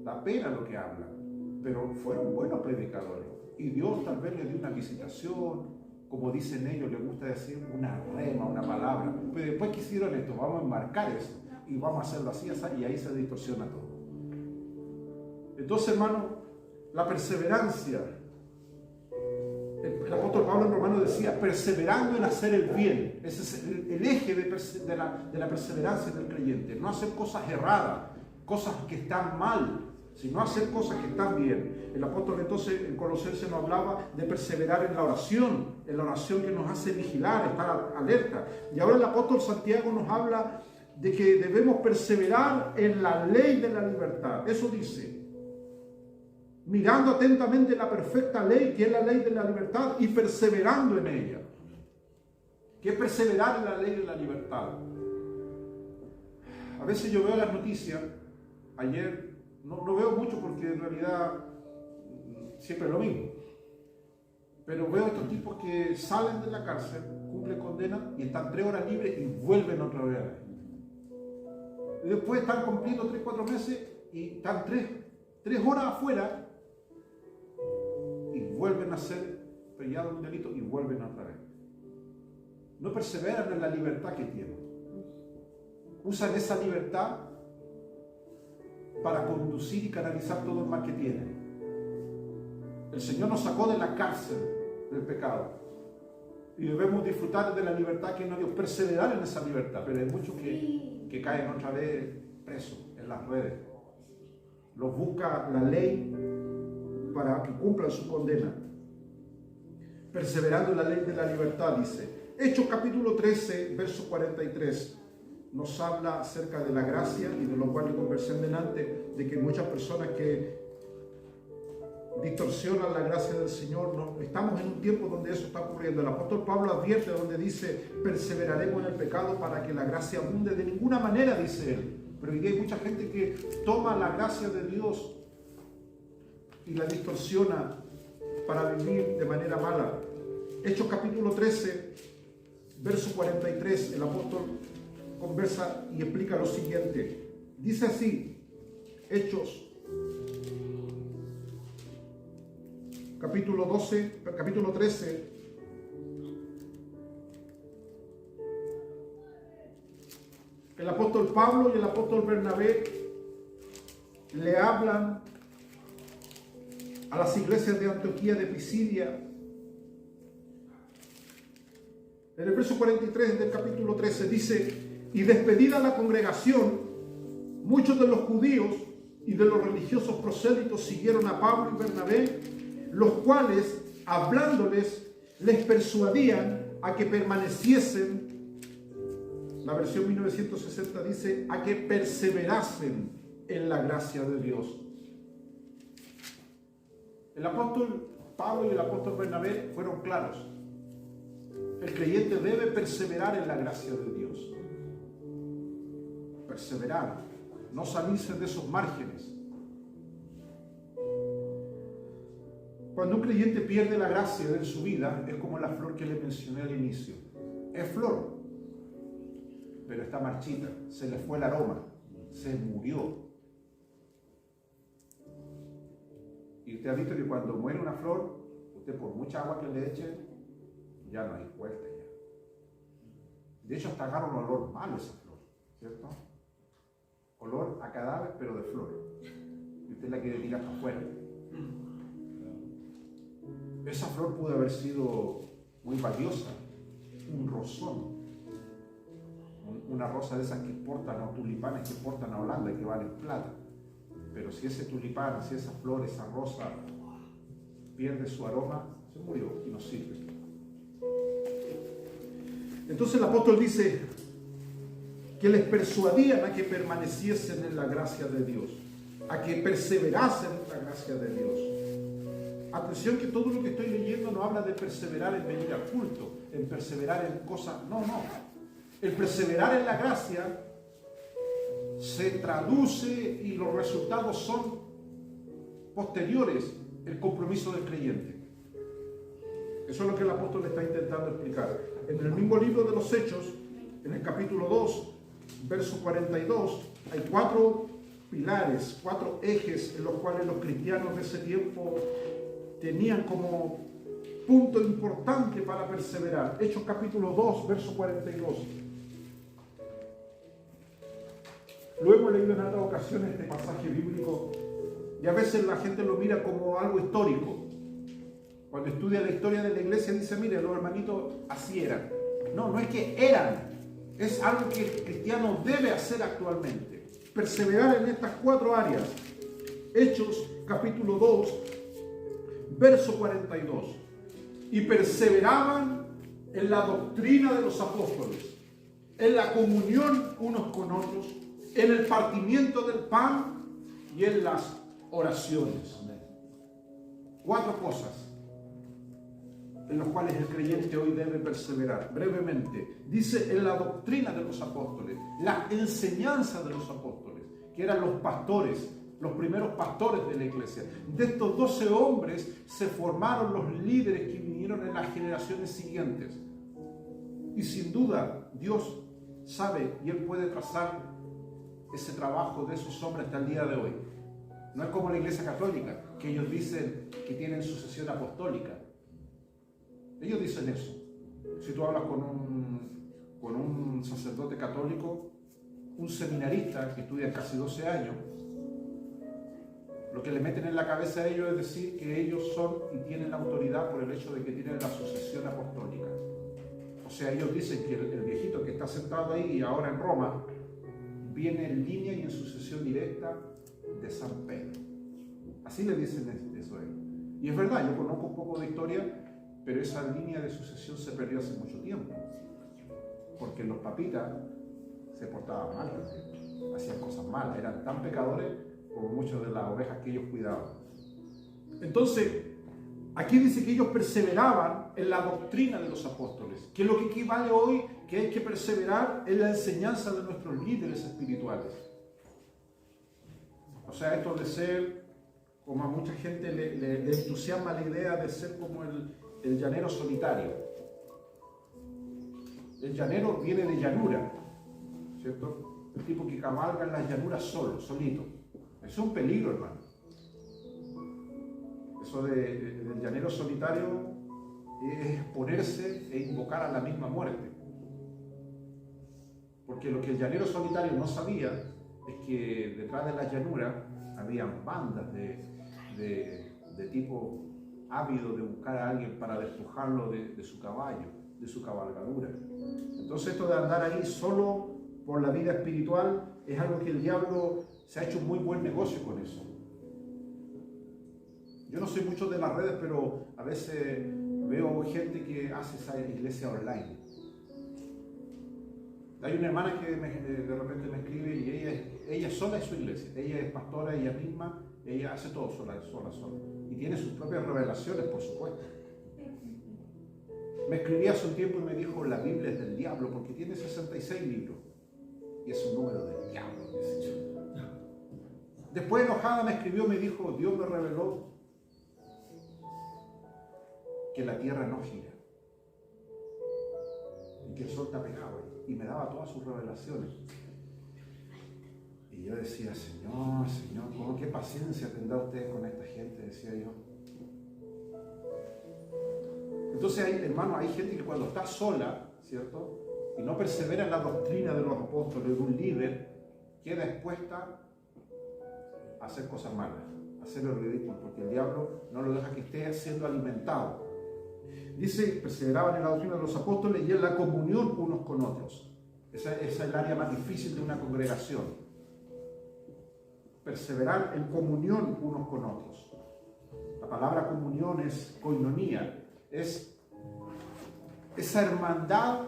Da pena lo que hablan, pero fueron buenos predicadores. Y Dios tal vez les dio una visitación, como dicen ellos, les gusta decir una rema, una palabra. Pero después que hicieron esto, vamos a enmarcar eso y vamos a hacerlo así, y ahí se distorsiona todo. Entonces, hermano, la perseverancia. El apóstol Pablo en Romanos decía, perseverando en hacer el bien. Ese es el eje de la perseverancia del creyente. No hacer cosas erradas, cosas que están mal, sino hacer cosas que están bien. El apóstol entonces en Colosenses nos hablaba de perseverar en la oración que nos hace vigilar, estar alerta. Y ahora el apóstol Santiago nos habla de que debemos perseverar en la ley de la libertad. Eso dice, mirando atentamente la perfecta ley, que es la ley de la libertad, y perseverando en ella. ¿Qué es perseverar en la ley de la libertad? A veces yo veo las noticias, ayer no veo mucho porque en realidad siempre es lo mismo, pero veo a estos tipos que salen de la cárcel, cumplen condena y están 3 horas libres y vuelven otra vez. Y después están cumpliendo 3-4 meses y están 3 horas afuera y vuelven a ser pillados en un delito y vuelven otra vez. No perseveran en la libertad que tienen. Usan esa libertad para conducir y canalizar todo el mal que tienen. El Señor nos sacó de la cárcel del pecado y debemos disfrutar de la libertad que nos dio, perseverar en esa libertad, pero hay muchos que caen otra vez presos en las redes. Los busca la ley para que cumplan su condena. Perseverando en la ley de la libertad, dice. Hechos capítulo 13, verso 43, nos habla acerca de la gracia, y de lo cual le conversé delante, de que muchas personas que distorsionan la gracia del Señor, no, estamos en un tiempo donde eso está ocurriendo. El apóstol Pablo advierte donde dice, perseveraremos en el pecado para que la gracia abunde. De ninguna manera, dice él. Pero hoy día hay mucha gente que toma la gracia de Dios y la distorsiona para vivir de manera mala. Hechos capítulo 13, verso 43, el apóstol conversa y explica lo siguiente. Dice así, Hechos capítulo 13, el apóstol Pablo y el apóstol Bernabé le hablan a las iglesias de Antioquía, de Pisidia. En el verso 43 del capítulo 13 dice, y despedida la congregación, muchos de los judíos y de los religiosos prosélitos siguieron a Pablo y Bernabé, los cuales, hablándoles, les persuadían a que permaneciesen, la versión 1960 dice, a que perseverasen en la gracia de Dios. El apóstol Pablo y el apóstol Bernabé fueron claros. El creyente debe perseverar en la gracia de Dios. Perseverar, no salirse de esos márgenes. Cuando un creyente pierde la gracia en su vida, es como la flor que le mencioné al inicio. Es flor, pero está marchita, se le fue el aroma, se murió. Y usted ha visto que cuando muere una flor, usted por mucha agua que le eche, ya no hay vuelta ya. De hecho, hasta agarra un olor malo esa flor, ¿cierto? Olor a cadáver, pero de flor. Y usted la quiere tirar para afuera. Esa flor pudo haber sido muy valiosa, un rosón, una rosa de esas que exportan, o tulipanes que exportan a Holanda y que valen plata. Pero si ese tulipán, si esa flor, esa rosa pierde su aroma, se murió y no sirve. Entonces el apóstol dice que les persuadían a que permaneciesen en la gracia de Dios, a que perseverasen en la gracia de Dios. Atención, que todo lo que estoy leyendo no habla de perseverar en venir al culto, en perseverar en cosas, no. El perseverar en la gracia se traduce y los resultados son posteriores al compromiso del creyente. Eso es lo que el apóstol está intentando explicar. En el mismo libro de los Hechos, en el capítulo 2, verso 42, hay 4 pilares, 4 ejes en los cuales los cristianos de ese tiempo tenían como punto importante para perseverar. Hechos capítulo 2, verso 42. Lo hemos leído en otras ocasiones este pasaje bíblico y a veces la gente lo mira como algo histórico. Cuando estudia la historia de la iglesia dice, mire, los hermanitos así eran. No, no es que eran, es algo que el cristiano debe hacer actualmente. Perseverar en estas 4 áreas. Hechos capítulo 2, verso 42. Y perseveraban en la doctrina de los apóstoles, en la comunión unos con otros, en el partimiento del pan y en las oraciones. 4 cosas en las cuales el creyente hoy debe perseverar. Brevemente, dice en la doctrina de los apóstoles, la enseñanza de los apóstoles, que eran los pastores, los primeros pastores de la iglesia. De estos 12 hombres se formaron los líderes que vinieron en las generaciones siguientes. Y sin duda, Dios sabe y Él puede trazar ese trabajo de esos hombres hasta el día de hoy. No es como la iglesia católica, que ellos dicen que tienen sucesión apostólica. Ellos dicen eso. Si tú hablas con un sacerdote católico, un seminarista que estudia casi 12 años, lo que le meten en la cabeza a ellos es decir que ellos son y tienen autoridad por el hecho de que tienen la sucesión apostólica. O sea, ellos dicen que el viejito que está sentado ahí ahora en Roma viene en línea y en sucesión directa de San Pedro. Así le dicen eso a ellos. Y es verdad, yo conozco un poco de historia, pero esa línea de sucesión se perdió hace mucho tiempo. Porque los papitas se portaban mal, hacían cosas malas, eran tan pecadores como muchas de las ovejas que ellos cuidaban. Entonces, aquí dice que ellos perseveraban en la doctrina de los apóstoles, que es lo que equivale hoy, que hay que perseverar en la enseñanza de nuestros líderes espirituales. O sea, esto de ser, como a mucha gente le entusiasma la idea de ser como el llanero solitario. El llanero viene de llanura, ¿cierto? El tipo que cabalga en las llanuras solo, solito. Eso es un peligro, hermano. Eso del llanero solitario es exponerse e invocar a la misma muerte. Porque lo que el llanero solitario no sabía es que detrás de la llanura habían bandas de tipo ávido de buscar a alguien para despojarlo de su caballo, de su cabalgadura. Entonces esto de andar ahí solo por la vida espiritual es algo que el diablo se ha hecho un muy buen negocio con eso. Yo no soy mucho de las redes, pero a veces veo gente que hace esa iglesia online. Hay una hermana que de repente me escribe y ella sola es su iglesia. Ella es pastora, ella misma, ella hace todo sola. Y tiene sus propias revelaciones, por supuesto. Me escribí hace un tiempo y me dijo, la Biblia es del diablo, porque tiene 66 libros. Y es un número del diablo, dice yo. Después enojada me escribió y me dijo, Dios me reveló que la tierra no gira. Y que el sol está pegado. Y me daba todas sus revelaciones. Y yo decía, Señor, ¿qué paciencia tendrá usted con esta gente? Decía yo. Entonces, hermano, hay gente que cuando está sola, ¿cierto? Y no persevera en la doctrina de los apóstoles, de un líder, queda expuesta a hacer cosas malas, a hacer el ridículo, porque el diablo no lo deja que esté siendo alimentado. Dice, perseveraban en la doctrina de los apóstoles y en la comunión unos con otros. Esa es el área más difícil de una congregación. Perseverar en comunión unos con otros. La palabra comunión es koinonía, es esa hermandad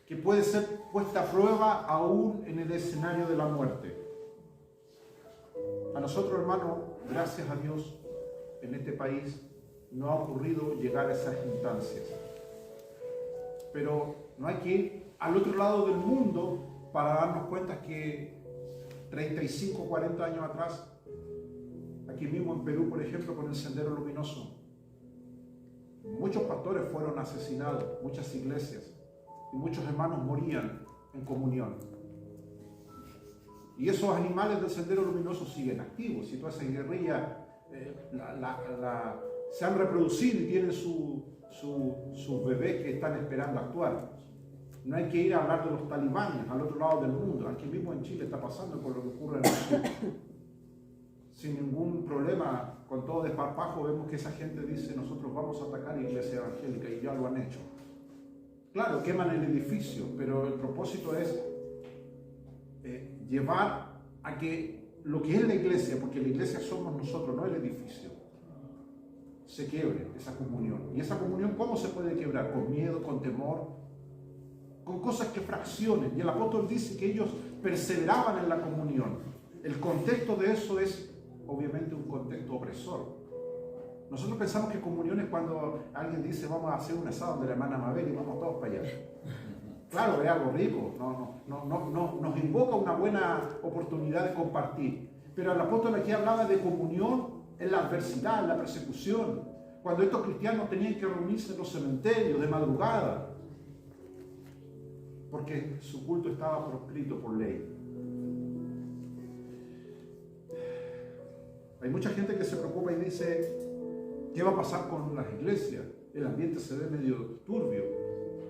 que puede ser puesta a prueba aún en el escenario de la muerte. A nosotros, hermanos, gracias a Dios, en este país no ha ocurrido llegar a esas instancias. Pero No hay que ir al otro lado del mundo para darnos cuenta que 35, 40 años atrás, aquí mismo en Perú, por ejemplo, con el Sendero Luminoso, muchos pastores fueron asesinados, muchas iglesias, y muchos hermanos morían en comunión. Y esos animales del Sendero Luminoso siguen activos, y toda esa guerrilla se han reproducido y tienen sus bebés que están esperando actuar. No hay que ir a hablar de los talibanes al otro lado del mundo. Aquí mismo en Chile está pasando por lo que ocurre en el sur. Sin ningún problema, con todo desparpajo, vemos que esa gente dice: nosotros vamos a atacar la iglesia evangélica, y ya lo han hecho. Claro, queman el edificio, pero el propósito es llevar a que lo que es la iglesia, porque la iglesia somos nosotros, no el edificio, se quiebre esa comunión. ¿Y esa comunión cómo se puede quebrar? Con miedo, con temor, con cosas que fraccionen. Y el apóstol dice que ellos perseveraban en la comunión. El contexto de eso es obviamente un contexto opresor. Nosotros pensamos que comunión es cuando alguien dice: vamos a hacer un asado donde la hermana Mabel y vamos todos para allá. Claro, es algo rico, nos invoca una buena oportunidad de compartir. Pero el apóstol aquí hablaba de comunión en la adversidad, en la persecución, cuando estos cristianos tenían que reunirse en los cementerios de madrugada, porque su culto estaba proscrito por ley. Hay mucha gente que se preocupa y dice: ¿qué va a pasar con las iglesias? El ambiente se ve medio turbio.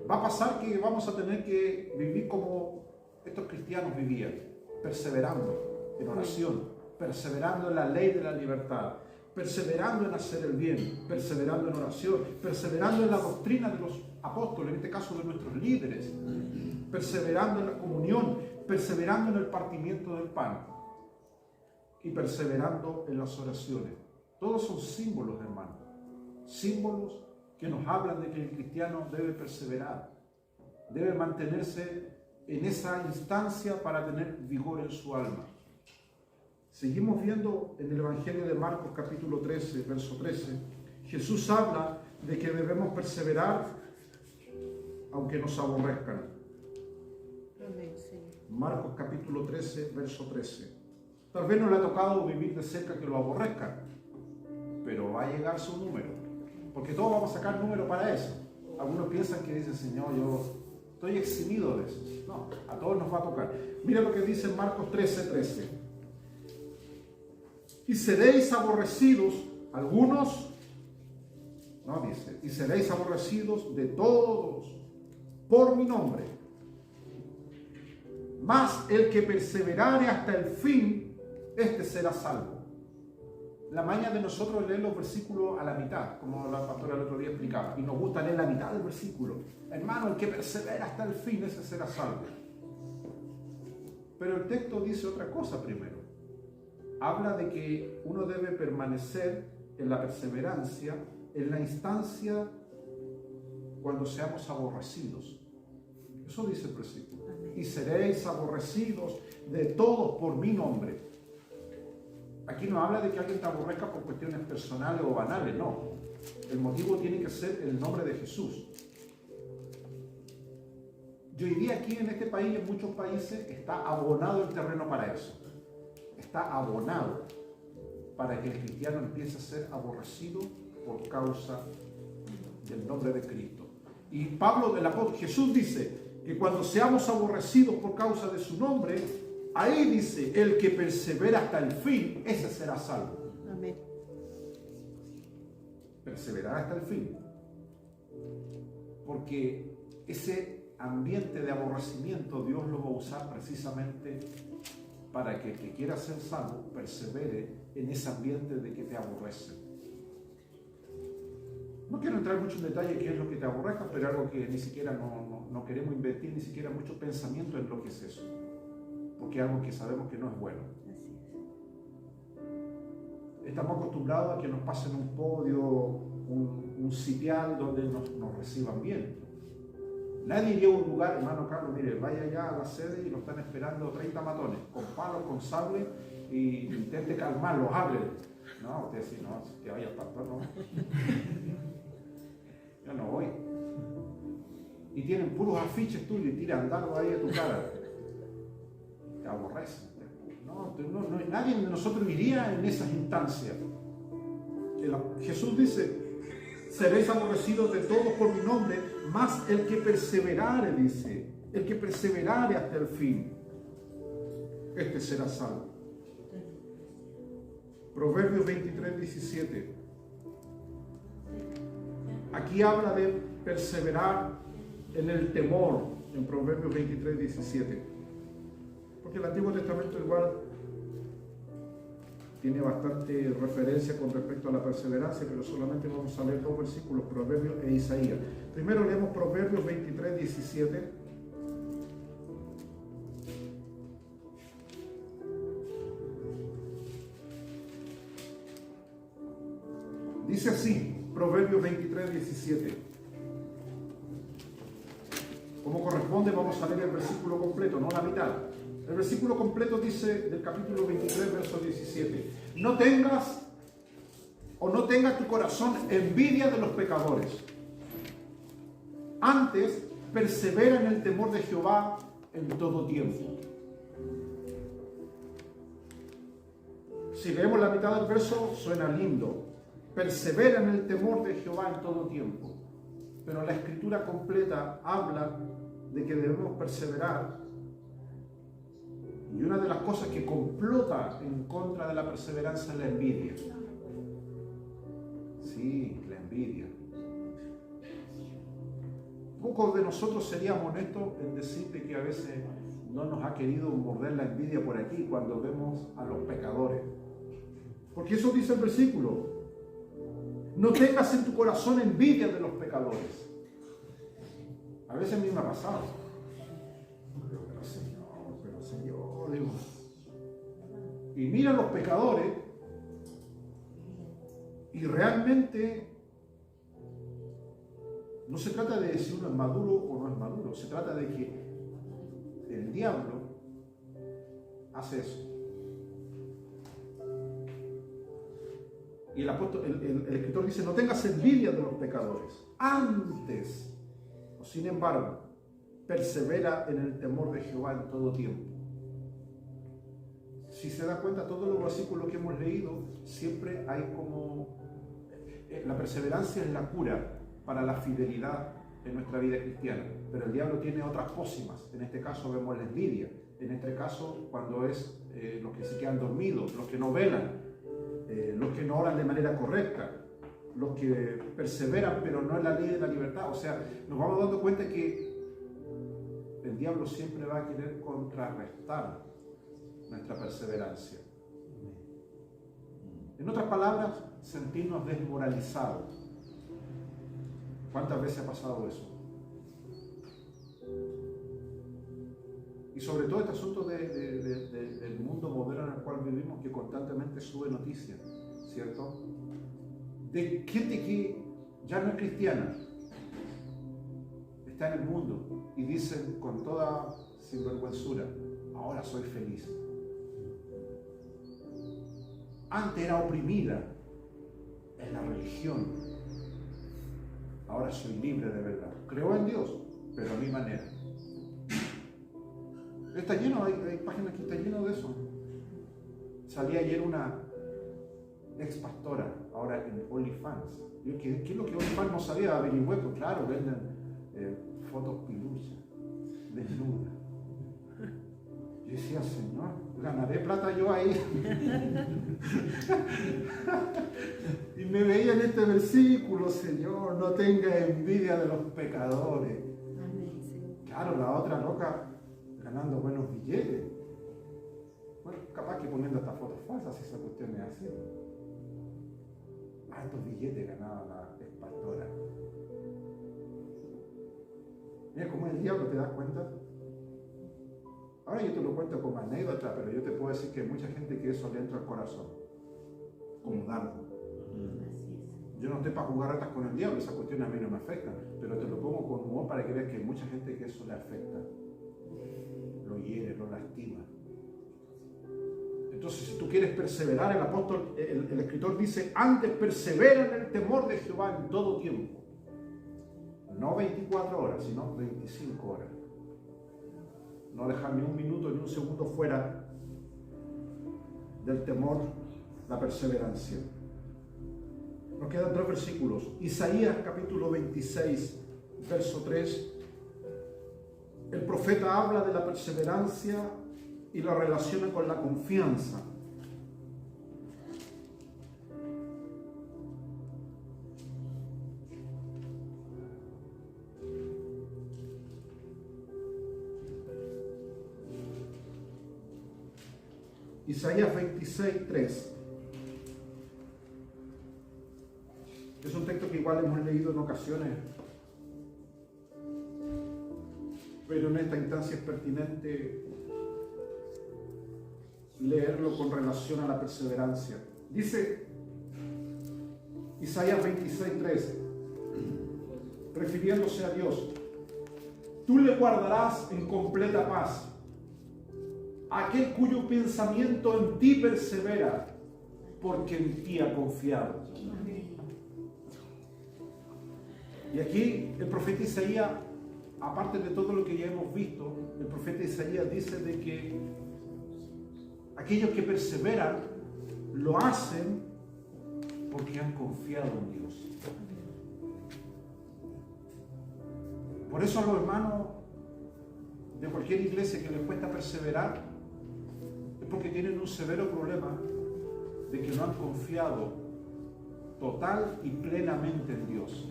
Va a pasar que vamos a tener que vivir como estos cristianos vivían, perseverando en oración, perseverando en la ley de la libertad, perseverando en hacer el bien, perseverando en oración, perseverando en la doctrina de los apóstoles, en este caso de nuestros líderes, perseverando en la comunión, perseverando en el partimiento del pan y perseverando en las oraciones. Todos son símbolos, hermanos, símbolos que nos hablan de que el cristiano debe perseverar, debe mantenerse en esa instancia para tener vigor en su alma. Seguimos viendo en el Evangelio de Marcos capítulo 13, verso 13, Jesús habla de que debemos perseverar aunque nos aborrezcan. Marcos capítulo 13, verso 13. Tal vez no le ha tocado vivir de cerca que lo aborrezcan, pero va a llegar su número. Porque todos vamos a sacar número para eso. Algunos piensan que dicen: Señor, yo estoy eximido de eso. No, a todos nos va a tocar. Mira lo que dice en Marcos 13:13. Y seréis aborrecidos, algunos, no dice, y seréis aborrecidos de todos por mi nombre. Mas el que perseverare hasta el fin, este será salvo. La maña de nosotros es leer los versículos a la mitad, como la pastora el otro día explicaba, y nos gusta leer la mitad del versículo. Hermano, el que persevera hasta el fin, ese será salvo. Pero el texto dice otra cosa primero. Habla de que uno debe permanecer en la perseverancia, en la instancia cuando seamos aborrecidos. Eso dice el versículo. Y seréis aborrecidos de todos por mi nombre. Aquí no habla de que alguien te aborrezca por cuestiones personales o banales, no. El motivo tiene que ser el nombre de Jesús. Yo diría aquí en este país, en muchos países, está abonado el terreno para eso. Está abonado para que el cristiano empiece a ser aborrecido por causa del nombre de Cristo. Y Pablo, el apóstol, Jesús dice que cuando seamos aborrecidos por causa de su nombre, ahí dice: el que persevera hasta el fin, ese será salvo. Amén. Perseverar hasta el fin. Porque ese ambiente de aborrecimiento Dios lo va a usar precisamente para que el que quiera ser salvo persevere en ese ambiente de que te aborrece. No quiero entrar mucho en detalle qué es lo que te aborrezca, pero algo que ni siquiera no queremos invertir ni siquiera mucho pensamiento en lo que es eso. Porque es algo que sabemos que no es bueno. Estamos acostumbrados a que nos pasen un podio, un sitial donde nos reciban bien. Nadie lleva un lugar, hermano Carlos, mire, vaya allá a la sede y lo están esperando 30 matones, con palos, con sable, y intente calmarlos, hable. No, usted dice: no, que vaya al pastor, no. Yo no voy. y tienen puros afiches tuyos y tiran dardo ahí a tu cara. Te aborrecen. No, nadie de nosotros iría en esas instancias. Jesús dice, seréis aborrecidos de todos por mi nombre, mas el que perseverare, dice, el que perseverare hasta el fin, este será salvo. Proverbios 23, 17. Aquí habla de perseverar en el temor, en Proverbios 23, 17. Porque el Antiguo Testamento igual tiene bastante referencia con respecto a la perseverancia, pero solamente vamos a leer 2 versículos, Proverbios e Isaías. Primero leemos Proverbios 23, 17. Dice así, Proverbios 23, 17. Como corresponde, vamos a leer el versículo completo, no la mitad. El versículo completo dice, del capítulo 23, verso 17, no tengas tu corazón envidia de los pecadores. Antes, persevera en el temor de Jehová en todo tiempo. Si leemos la mitad del verso, suena lindo. Persevera en el temor de Jehová en todo tiempo. Pero la escritura completa habla de que debemos perseverar. Y una de las cosas que complota en contra de la perseverancia es la envidia. Sí, la envidia. Pocos de nosotros seríamos honestos en decirte que a veces no nos ha querido morder la envidia por aquí cuando vemos a los pecadores. Porque eso dice el versículo. No tengas en tu corazón envidia de los pecadores. A veces a mí me ha pasado. Pero Señor, digo. Y mira a los pecadores y realmente no se trata de si uno es maduro o no es maduro. Se trata de que el diablo hace eso. Y el escritor dice, no tengas envidia de los pecadores. Antes, o sin embargo, persevera en el temor de Jehová en todo tiempo. Si se da cuenta, todos los versículos que hemos leído, siempre hay como... La perseverancia es la cura para la fidelidad en nuestra vida cristiana. Pero el diablo tiene otras pócimas. En este caso vemos la envidia. En este caso, cuando es los que se quedan dormidos, los que no velan, los que no oran de manera correcta, los que perseveran pero no en la ley de la libertad. O sea, nos vamos dando cuenta que el diablo siempre va a querer contrarrestar nuestra perseverancia. En otras palabras, sentirnos desmoralizados. ¿Cuántas veces ha pasado eso? Y sobre todo este asunto del mundo moderno en el cual vivimos, que constantemente sube noticias, ¿cierto? De gente que ya no es cristiana, está en el mundo y dicen con toda sinvergüenzura, ahora soy feliz. Antes era oprimida en la religión, ahora soy libre de verdad. Creo en Dios, pero a mi manera. Está lleno, hay páginas que están llenas de eso. Salía ayer una ex pastora, ahora en OnlyFans. Yo, ¿qué es lo que OnlyFans no sabía? Averigüé, pues claro, venden fotos piluchas, desnudas. Yo decía, Señor, ganaré plata yo ahí. Y me veía en este versículo, Señor, no tenga envidia de los pecadores. Claro, la otra loca ganando buenos billetes. Bueno, capaz que poniendo estas fotos falsas, si esa cuestión es así. Estos billetes ganaba la ex pastora. Mira cómo es el diablo, ¿te das cuenta? Ahora yo te lo cuento como anécdota, pero yo te puedo decir que hay mucha gente que eso le entra al corazón, como dardo. Yo no estoy para jugar ratas con el diablo, esas cuestiones a mí no me afectan, pero te lo pongo con humor para que veas que hay mucha gente que eso le afecta, lo hiere, lo lastima. Entonces, si tú quieres perseverar, el escritor dice, antes persevera en el temor de Jehová en todo tiempo. No 24 horas, sino 25 horas. No dejar ni un minuto ni un segundo fuera del temor, la perseverancia. Nos quedan 3 versículos. Isaías capítulo 26, verso 3. El profeta habla de la perseverancia y la relaciona con la confianza. Isaías 26, 3. Es un texto que igual hemos leído en ocasiones, pero en esta instancia es pertinente leerlo con relación a la perseverancia. Dice Isaías 26, 3, refiriéndose a Dios: tú le guardarás en completa paz aquel cuyo pensamiento en ti persevera, porque en ti ha confiado. Y aquí el profeta Isaías, aparte de todo lo que ya hemos visto, el profeta Isaías dice de que aquellos que perseveran lo hacen porque han confiado en Dios. Por eso a los hermanos de cualquier iglesia que les cuesta perseverar es porque tienen un severo problema de que no han confiado total y plenamente en Dios.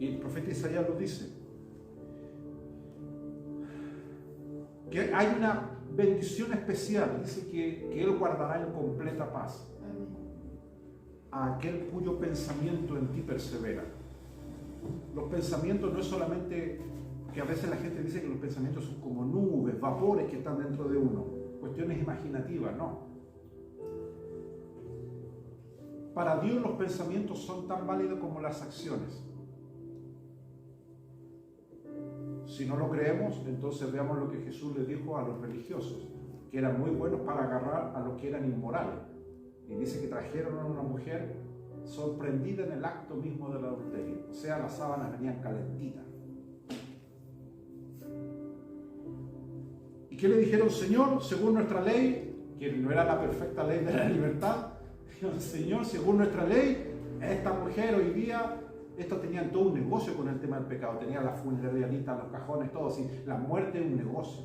Y el profeta Isaías lo dice, que hay una bendición especial. Dice que Él guardará en completa paz a aquel cuyo pensamiento en ti persevera. Los pensamientos no es solamente, que a veces la gente dice que los pensamientos son como nubes, vapores que están dentro de uno, cuestiones imaginativas, no. Para Dios los pensamientos son tan válidos como las acciones. Si no lo creemos, entonces veamos lo que Jesús le dijo a los religiosos, que eran muy buenos para agarrar a los que eran inmorales. Y dice que trajeron a una mujer sorprendida en el acto mismo del adulterio. O sea, las sábanas venían calentitas. ¿Y qué le dijeron? Señor, según nuestra ley, que no era la perfecta ley de la libertad, dijeron, Señor, según nuestra ley, esta mujer hoy día... Estos tenían todo un negocio con el tema del pecado. Tenían la funeraria lista, los cajones, todo así. La muerte es un negocio.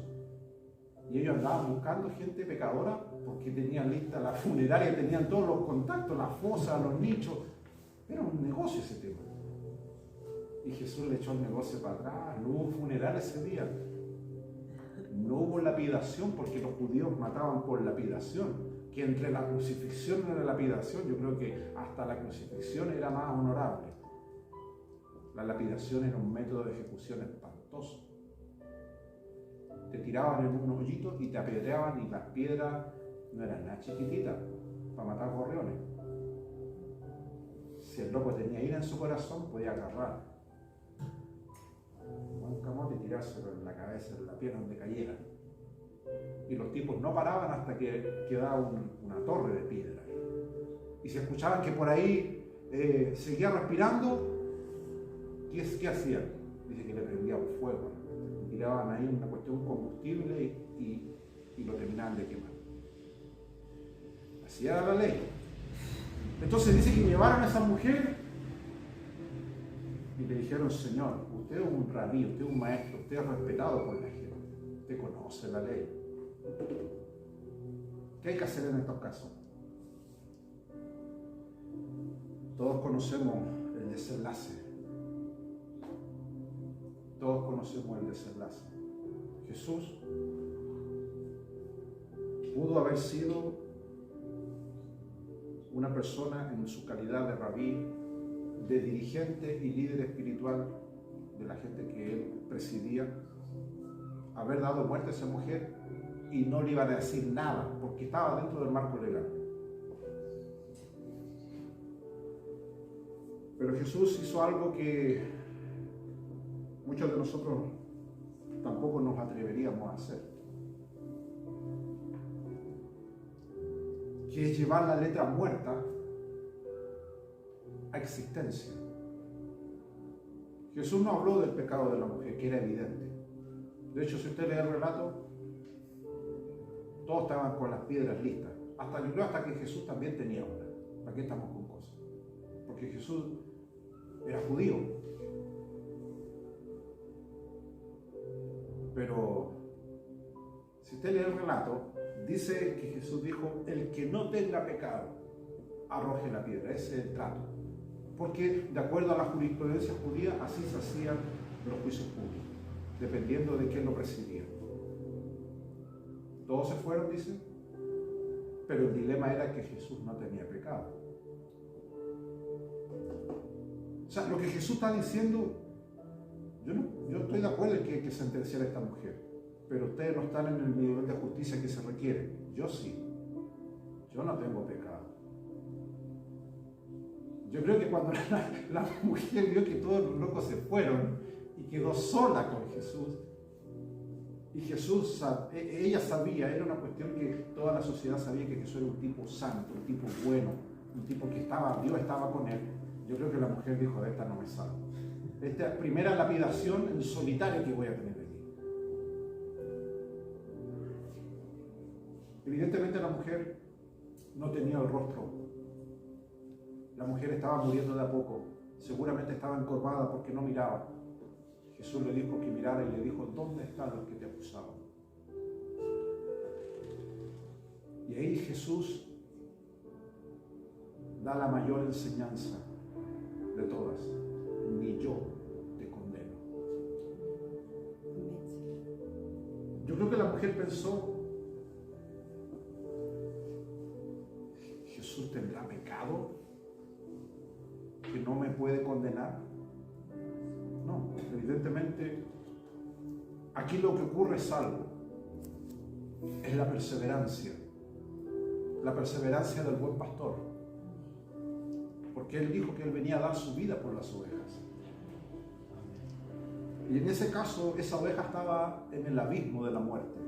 Y ellos andaban buscando gente pecadora porque tenían lista la funeraria, tenían todos los contactos, las fosas, los nichos. Era un negocio ese tema. Y Jesús le echó el negocio para atrás. No hubo funeral ese día. No hubo lapidación porque los judíos mataban por lapidación. Que entre la crucifixión y la lapidación, yo creo que hasta la crucifixión era más honorable. La lapidación era un método de ejecución espantoso. Te tiraban en un hoyito y te apedreaban, y las piedras no eran nada chiquititas para matar gorriones. Si el loco tenía ira en su corazón, podía agarrar un camote y tirárselo en la cabeza, en la pierna, donde cayera. Y los tipos no paraban hasta que quedaba una torre de piedra. Y si escuchaban que por ahí seguía respirando, ¿qué hacían? Dice que le prendían fuego, tiraban ahí una cuestión combustible y lo terminaban de quemar. Así era la ley. Entonces dice que llevaron a esa mujer y le dijeron, Señor, usted es un rabí, usted es un maestro, usted es respetado por la gente, usted conoce la ley. ¿Qué hay que hacer en estos casos? Todos conocemos el desenlace. Todos conocemos el desenlace. Jesús pudo haber sido una persona en su calidad de rabí, de dirigente y líder espiritual de la gente que él presidía, haber dado muerte a esa mujer y no le iban a decir nada porque estaba dentro del marco legal. Pero Jesús hizo algo que muchos de nosotros tampoco nos atreveríamos a hacer, que es llevar la letra muerta a existencia. Jesús no habló del pecado de la mujer, que era evidente. De hecho, si usted lee el relato, todos estaban con las piedras listas. Hasta que Jesús también tenía una. ¿Para qué estamos con cosas? Porque Jesús era judío. Pero si usted lee el relato, dice que Jesús dijo: el que no tenga pecado, arroje la piedra. Ese es el trato. Porque de acuerdo a la jurisprudencia judía, así se hacían los juicios públicos, dependiendo de quién lo presidía. Todos se fueron, dice, pero el dilema era que Jesús no tenía pecado. O sea, lo que Jesús está diciendo, yo estoy de acuerdo en que hay que sentenciar a esta mujer, pero ustedes no están en el nivel de justicia que se requiere. Yo sí. Yo no tengo pecado. Yo creo que cuando la mujer vio que todos los locos se fueron y quedó sola con Jesús, y Jesús, ella sabía, era una cuestión que toda la sociedad sabía, que Jesús era un tipo santo, un tipo bueno, un tipo que Dios estaba con él. Yo creo que la mujer dijo: de esta no me salvo. Esta primera lapidación en solitario que voy a tener aquí. Evidentemente la mujer no tenía el rostro. La mujer estaba muriendo de a poco. Seguramente estaba encorvada porque no miraba. Jesús le dijo que mirara y le dijo: ¿dónde están los que te acusaban? Y ahí Jesús da la mayor enseñanza de todas: ni yo te condeno. Yo creo que la mujer pensó: ¿Jesús tendrá pecado que no me puede condenar? No, evidentemente aquí lo que ocurre es algo: es la perseverancia del buen pastor, porque él dijo que él venía a dar su vida por las ovejas. Y en ese caso esa oveja estaba en el abismo de la muerte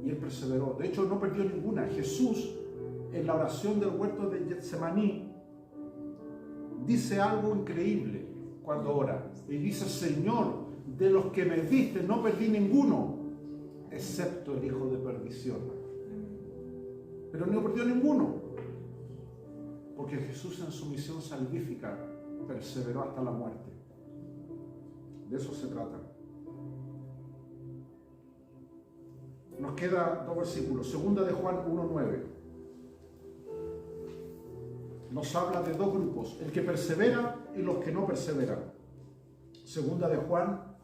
y él perseveró. De hecho, no perdió ninguna. Jesús, en la oración del huerto de Getsemaní, dice algo increíble cuando ora, y dice: Señor, de los que me diste no perdí ninguno, excepto el hijo de perdición. Pero no perdió ninguno, porque Jesús, en su misión salvífica, perseveró hasta la muerte. De eso se trata. Nos quedan 2 versículos. Segunda de Juan 1:9. Nos habla de 2 grupos: el que persevera y los que no perseveran. Segunda de Juan,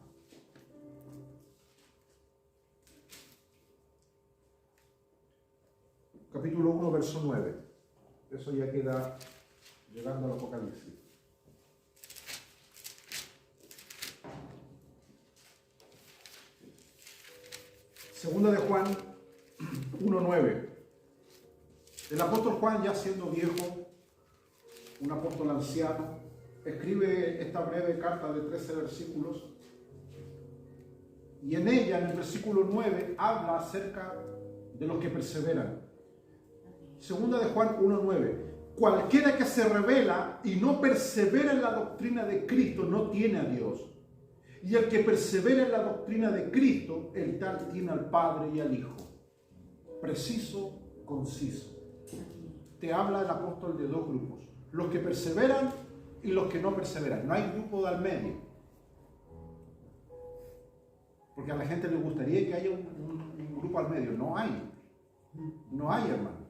capítulo 1, verso 9. Eso ya queda llegando al Apocalipsis. Segunda de Juan 1:9. El apóstol Juan, ya siendo viejo, un apóstol anciano, escribe esta breve carta de 13 versículos, y en ella, en el versículo 9, habla acerca de los que perseveran. Segunda de Juan 1:9. Cualquiera que se rebela y no persevera en la doctrina de Cristo no tiene a Dios. Y el que persevera en la doctrina de Cristo, el tal tiene al Padre y al Hijo. Preciso, conciso. Te habla el apóstol de 2 grupos: los que perseveran y los que no perseveran. No hay grupo de al medio. Porque a la gente le gustaría que haya un grupo al medio. No hay. No hay, hermano.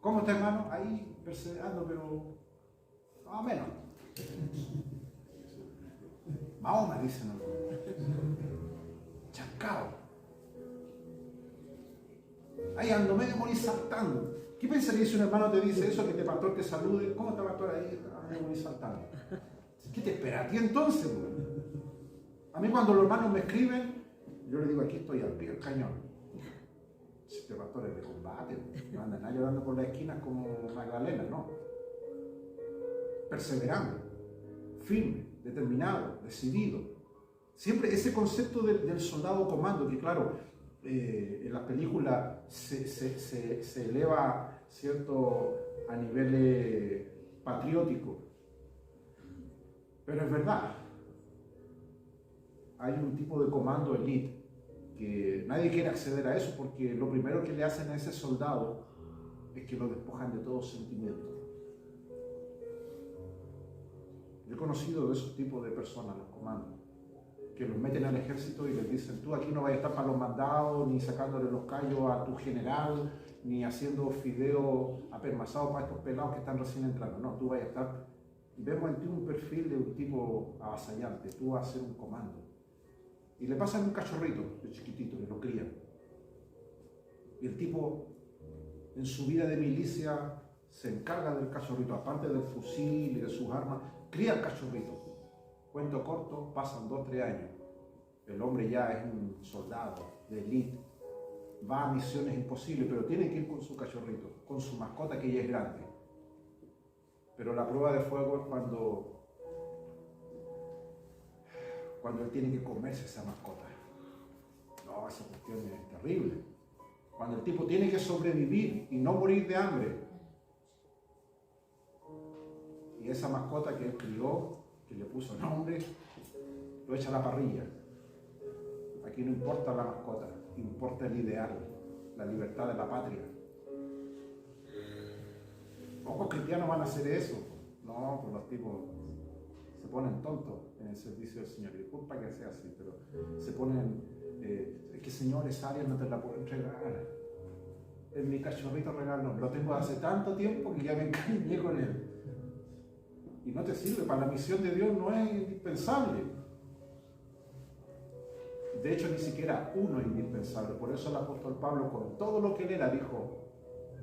¿Cómo está, hermano? Ahí perseverando, pero más o menos. Mahoma, dicen algunos. Chancao. Ahí ando medio morir saltando. ¿Qué pensaría si un hermano te dice eso, que este pastor te salude? ¿Cómo está, pastor? Ahí medio morir saltando. ¿Qué te espera a ti entonces, güey? A mí, cuando los hermanos me escriben, yo les digo: aquí estoy al pie del cañón. Este pastor es de combate, no andan nadie llorando por las esquinas como Magdalena, no. Perseverando, firme, determinado, decidido. Siempre ese concepto del soldado comando, que claro, en las películas se eleva, ¿cierto?, a nivel patriótico. Pero es verdad, hay un tipo de comando elite que nadie quiere acceder a eso porque lo primero que le hacen a ese soldado es que lo despojan de todo sentimiento. Yo he conocido de esos tipos de personas, los comandos, que los meten al ejército y les dicen: tú aquí no vas a estar para los mandados, ni sacándole los callos a tu general, ni haciendo fideos apermazados para estos pelados que están recién entrando. No, tú vas a estar, vemos en ti un perfil de un tipo avasallante, tú vas a ser un comando. Y le pasan un cachorrito de chiquitito que lo crían. Y el tipo, en su vida de milicia, se encarga del cachorrito, aparte del fusil y de sus armas, cría el cachorrito. Cuento corto, pasan 2 o 3 años. El hombre ya es un soldado de élite, va a misiones imposibles, pero tiene que ir con su cachorrito, con su mascota que ya es grande. Pero la prueba de fuego es cuando él tiene que comerse esa mascota. No, esa cuestión es terrible. Cuando el tipo tiene que sobrevivir y no morir de hambre. Y esa mascota que él crió, que le puso nombre, lo echa a la parrilla. Aquí no importa la mascota, importa el ideal, la libertad de la patria. Pocos cristianos van a hacer eso. No, pues los tipos se ponen tontos en el servicio del Señor. Disculpa que sea así, pero se ponen, es que Señor, esa área no te la puedo entregar. En mi cachorrito regalo, lo tengo hace tanto tiempo que ya me encariñé con él. Y no te sirve, para la misión de Dios no es indispensable. De hecho, ni siquiera uno es indispensable. Por eso el apóstol Pablo, con todo lo que él era, dijo: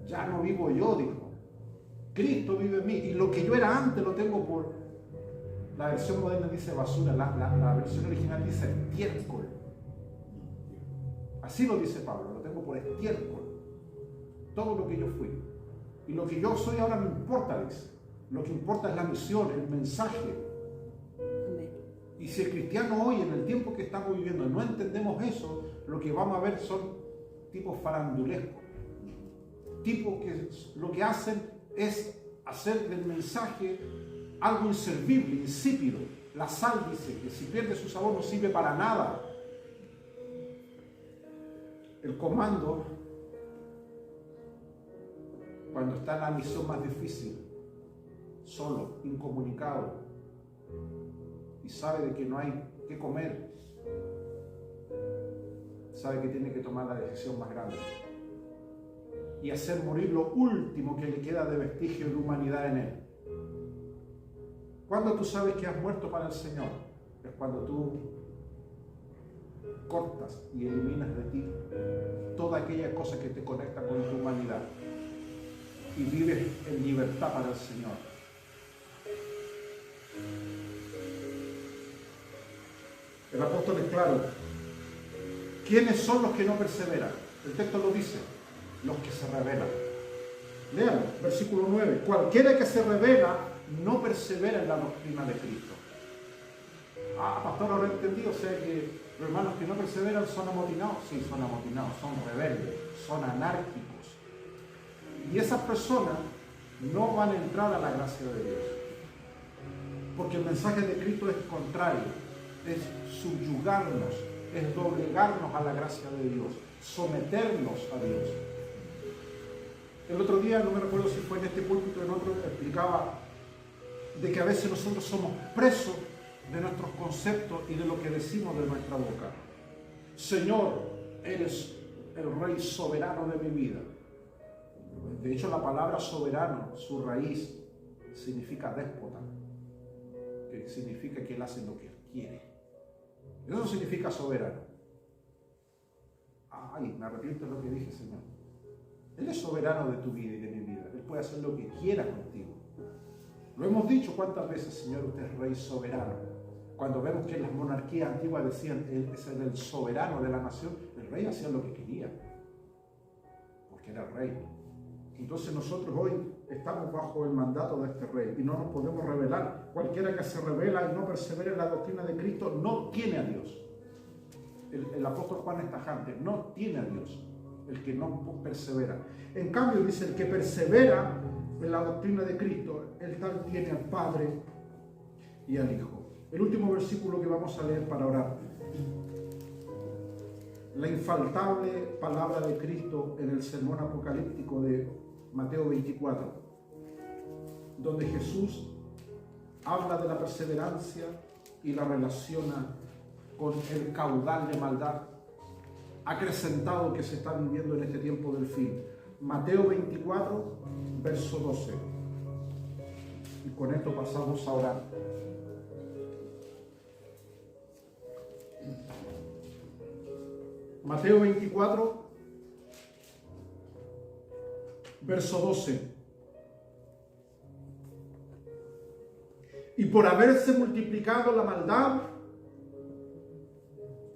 ya no vivo yo, dijo, Cristo vive en mí. Y lo que yo era antes lo tengo por... La versión moderna dice basura, la versión original dice estiércol. Así lo dice Pablo, lo tengo por estiércol. Todo lo que yo fui. Y lo que yo soy ahora no importa, dice. Lo que importa es la misión, el mensaje. Y si el cristiano hoy, en el tiempo que estamos viviendo, no entendemos eso, lo que vamos a ver son tipos farandulescos. Tipos que lo que hacen es hacer del mensaje algo inservible, insípido. La sal, dice, que si pierde su sabor no sirve para nada. El comando, cuando está en la misión más difícil, solo, incomunicado, y sabe de que no hay que comer, sabe que tiene que tomar la decisión más grande y hacer morir lo último que le queda de vestigio de humanidad en él. ¿Cuándo tú sabes que has muerto para el Señor? Es cuando tú cortas y eliminas de ti toda aquella cosa que te conecta con tu humanidad y vives en libertad para el Señor. El apóstol es claro. ¿Quiénes son los que no perseveran? El texto lo dice: los que se rebelan. Léalo, versículo 9. Cualquiera que se rebela no persevera en la doctrina de Cristo. Pastor, ahora entendí, o sea que los hermanos que no perseveran son amotinados. Sí, son amotinados, son rebeldes, son anárquicos. Y esas personas no van a entrar a la gracia de Dios. Porque el mensaje de Cristo es contrario, es subyugarnos, es doblegarnos a la gracia de Dios, someternos a Dios. El otro día, no me recuerdo si fue en este púlpito o en otro, explicaba de que a veces nosotros somos presos de nuestros conceptos y de lo que decimos de nuestra boca. Señor, eres el Rey soberano de mi vida. De hecho, la palabra soberano, su raíz, significa déspota, que significa que Él hace lo que Él quiere. Eso significa soberano. Ay, me arrepiento de lo que dije, Señor. Él es soberano de tu vida y de mi vida. Él puede hacer lo que quiera contigo. Lo hemos dicho cuántas veces, Señor, usted es Rey soberano. Cuando vemos que en las monarquías antiguas decían, Él es el soberano de la nación, el rey hacía lo que quería, porque era el rey. Entonces nosotros hoy estamos bajo el mandato de este rey y no nos podemos rebelar. Cualquiera que se rebela y no persevera en la doctrina de Cristo no tiene a Dios. El apóstol Juan es tajante, no tiene a Dios, el que no persevera. En cambio dice, el que persevera en la doctrina de Cristo, el tal tiene al Padre y al Hijo. El último versículo que vamos a leer para orar. La infaltable palabra de Cristo en el sermón apocalíptico de Mateo 24, donde Jesús habla de la perseverancia y la relaciona con el caudal de maldad acrecentado que se está viviendo en este tiempo del fin. Mateo 24, verso 12. Y con esto pasamos a orar. Mateo 24, verso 12. Y por haberse multiplicado la maldad,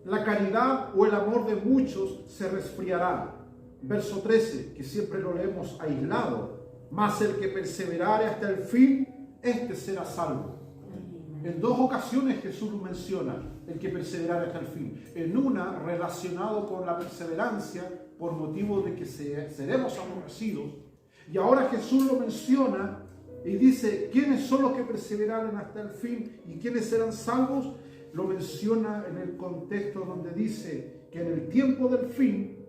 la caridad o el amor de muchos se resfriará. Verso 13, que siempre lo leemos aislado. Mas el que perseverare hasta el fin, este será salvo. En dos ocasiones Jesús lo menciona, el que perseverare hasta el fin. En una, relacionado con la perseverancia, por motivo de que seremos aborrecidos. Y ahora Jesús lo menciona y dice, ¿quiénes son los que perseveraren hasta el fin y quiénes serán salvos? Lo menciona en el contexto donde dice que en el tiempo del fin,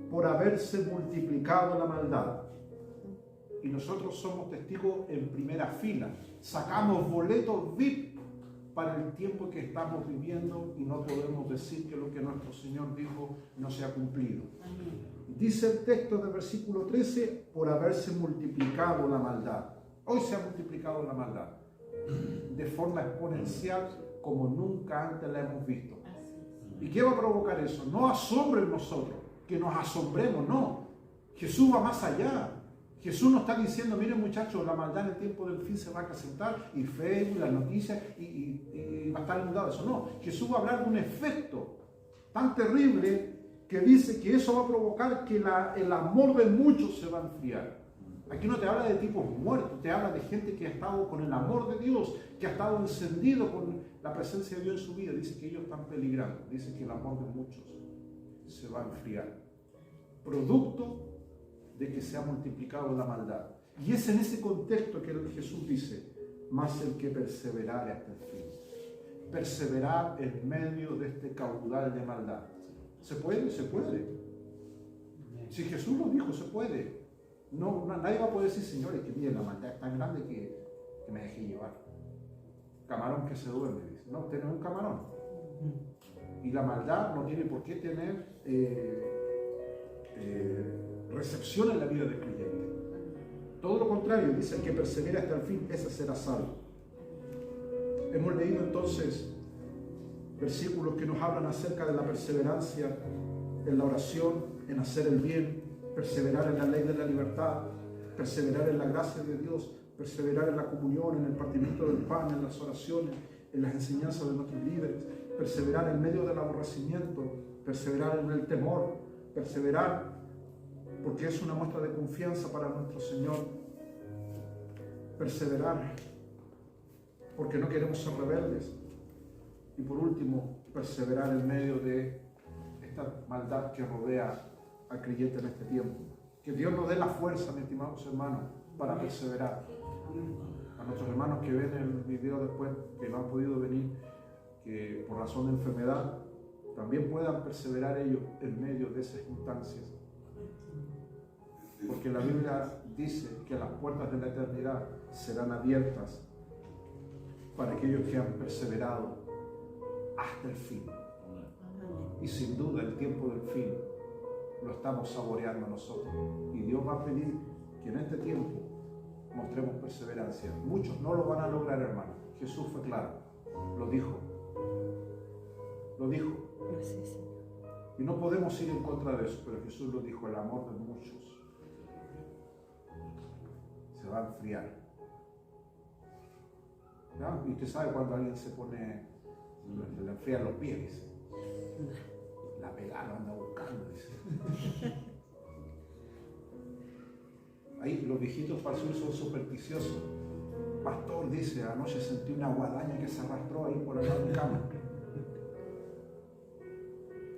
por haberse multiplicado la maldad. Y nosotros somos testigos en primera fila. Sacamos boletos VIP para el tiempo que estamos viviendo y no podemos decir que lo que nuestro Señor dijo no se ha cumplido. Dice el texto del versículo 13, por haberse multiplicado la maldad. Hoy se ha multiplicado la maldad de forma exponencial como nunca antes la hemos visto. ¿Y qué va a provocar eso? No asombren nosotros, que nos asombremos, no. Jesús va más allá. Jesús nos está diciendo, miren muchachos, la maldad en el tiempo del fin se va a acrecentar y Facebook, las noticias y va a estar inundado de eso. No, Jesús va a hablar de un efecto tan terrible que dice que eso va a provocar que el amor de muchos se va a enfriar. Aquí no te habla de tipos muertos, te habla de gente que ha estado con el amor de Dios, que ha estado encendido con la presencia de Dios en su vida. Dice que ellos están peligrando, dice que el amor de muchos se va a enfriar. Producto de que se ha multiplicado la maldad. Y es en ese contexto que Jesús dice, más el que perseverare hasta el fin. Perseverar en medio de este caudal de maldad. ¿Se puede? Se puede. Si Jesús lo dijo, se puede. No, nadie va a poder decir, señores, que miren, la maldad es tan grande que me dejé llevar. Camarón que se duerme, dice. No, tenemos un camarón. Y la maldad no tiene por qué tener recepción en la vida del creyente. Todo lo contrario, dice, el que persevera hasta el fin, ese será salvo. Hemos leído entonces versículos que nos hablan acerca de la perseverancia en la oración, en hacer el bien, perseverar en la ley de la libertad, perseverar en la gracia de Dios, perseverar en la comunión, en el partimiento del pan, en las oraciones, en las enseñanzas de nuestros líderes, perseverar en medio del aborrecimiento, perseverar en el temor, perseverar porque es una muestra de confianza para nuestro Señor, perseverar porque no queremos ser rebeldes y por último, perseverar en medio de esta maldad que rodea al creyente en este tiempo. Que Dios nos dé la fuerza, mis estimados hermanos, para perseverar. A nuestros hermanos que ven el video después, que no han podido venir, que por razón de enfermedad, también puedan perseverar ellos en medio de esas instancias. Porque la Biblia dice que las puertas de la eternidad serán abiertas para aquellos que han perseverado hasta el fin. Y sin duda el tiempo del fin lo estamos saboreando nosotros. Y Dios va a pedir que en este tiempo mostremos perseverancia. Muchos no lo van a lograr, hermano. Jesús fue claro. Lo dijo. Lo dijo. Y no podemos ir en contra de eso, pero Jesús lo dijo, el amor de muchos se va a enfriar. ¿Ya? Y usted sabe cuando alguien se pone, se le enfrían los pies, dice. La pegada anda buscando, dice. Ahí los viejitos para el sur son supersticiosos. Pastor dice, anoche sentí una guadaña que se arrastró ahí por el lado de mi cama.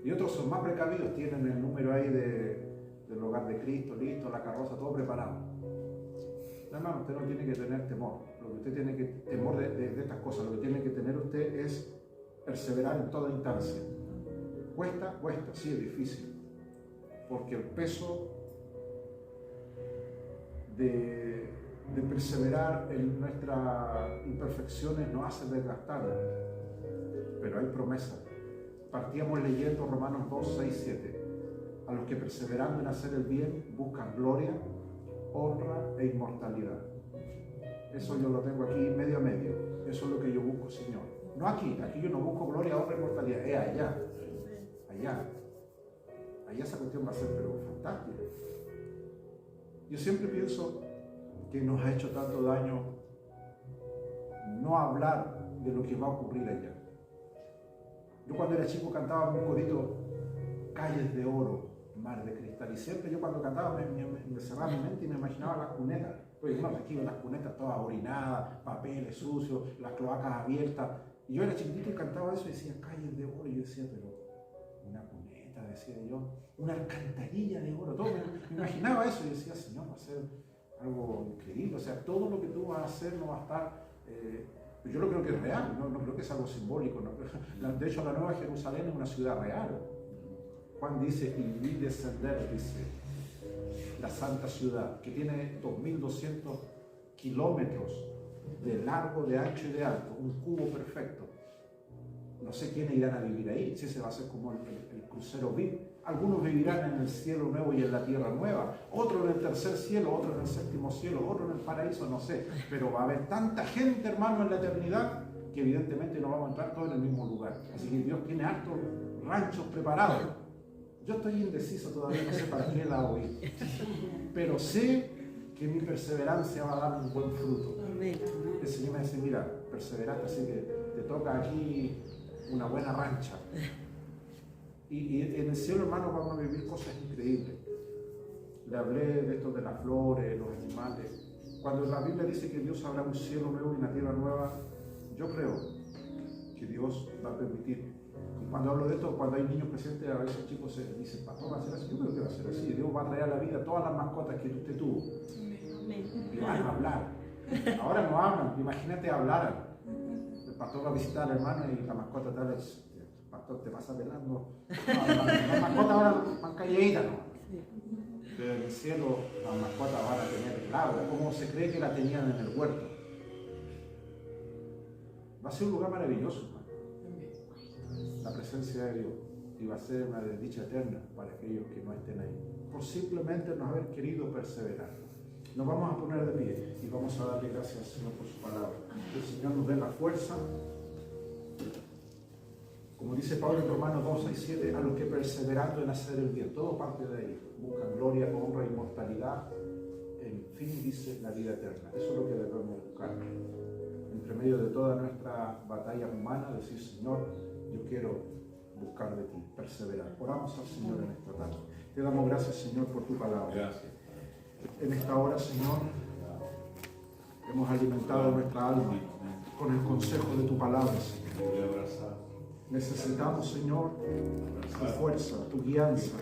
Y otros son más precavidos, tienen el número ahí del hogar de Cristo, listo, la carroza, todo preparado. hermano, usted no tiene que tener temor. Lo que usted tiene que temor de estas cosas, lo que tiene que tener usted es perseverar en toda instancia. Cuesta, sí es difícil, porque el peso de perseverar en nuestras imperfecciones nos hace desgastarnos, pero hay promesa. Partíamos leyendo Romanos 2, 6, 7. A los que perseverando en hacer el bien buscan gloria, honra e inmortalidad. Eso yo lo tengo aquí medio a medio. Eso es lo que yo busco, Señor. No aquí yo no busco gloria, honra e inmortalidad. Es allá. Allá esa cuestión va a ser pero fantástica. Yo siempre pienso que nos ha hecho tanto daño no hablar de lo que va a ocurrir allá. Yo cuando era chico cantaba un corito, calles de oro, mar de cristal, y siempre yo cuando cantaba me cerraba mi mente y me imaginaba las cunetas. Pues no, aquí ven las cunetas todas orinadas, papeles sucios, las cloacas abiertas. Y yo era chiquitito y cantaba eso y decía calles de oro, y yo decía, pero una cuneta, decía yo, una alcantarilla de oro, todo me imaginaba eso y decía, Señor, va a ser algo increíble, o sea, todo lo que tú vas a hacer no va a estar, yo lo creo que es real, no creo que es algo simbólico, no. De hecho la Nueva Jerusalén es una ciudad real. Juan dice, y vi descender, dice, la santa ciudad, que tiene 2.200 kilómetros de largo, de ancho y de alto, un cubo perfecto. No sé quiénes irán a vivir ahí, si ese va a ser como el crucero VIP. Algunos vivirán en el cielo nuevo y en la tierra nueva, otros en el tercer cielo, otros en el séptimo cielo, otros en el paraíso, no sé. Pero va a haber tanta gente, hermano, en la eternidad, que evidentemente no vamos a entrar todos en el mismo lugar. Así que Dios tiene hartos ranchos preparados. Yo estoy indeciso todavía, no sé para qué lado ir. Pero sé que mi perseverancia va a dar un buen fruto. El Señor me dice, mira, perseveraste, así que te toca aquí una buena rancha. Y en el cielo, hermano, vamos a vivir cosas increíbles. Le hablé de esto de las flores, los animales. Cuando la Biblia dice que Dios habrá un cielo nuevo y una tierra nueva, yo creo que Dios va a permitir. Y cuando hablo de esto, cuando hay niños presentes, a veces chicos se dicen, pastor, va a ser así. Yo creo que va a ser así. Dios va a traer a la vida todas las mascotas que usted tuvo. Y van a hablar. Ahora no hablan, imagínate hablar. El pastor va a visitar al hermano y la mascota tal vez. Pastor, te pasa velando. Las mascotas ahora van calladitas, ¿no? Pero en el cielo las mascotas van a tener el agua, como se cree que la tenían en el huerto. Va a ser un lugar maravilloso, hermano. La presencia de Dios. Y va a ser una desdicha eterna para aquellos que no estén ahí. Por simplemente no haber querido perseverar. Nos vamos a poner de pie y vamos a darle gracias al Señor por su palabra. Que el Señor nos dé la fuerza. Como dice Pablo en Romanos 2, 6, 7, a los que perseverando en hacer el bien, todo parte de ahí, buscan gloria, honra, inmortalidad, en fin, dice la vida eterna. Eso es lo que debemos buscar. Entre medio de toda nuestra batalla humana, decir, Señor, yo quiero buscar de ti, perseverar. Oramos al Señor en esta tarde. Te damos gracias, Señor, por tu palabra. Gracias. En esta hora, Señor, hemos alimentado nuestra alma con el consejo de tu palabra, Señor. Necesitamos, Señor, tu fuerza, tu guianza,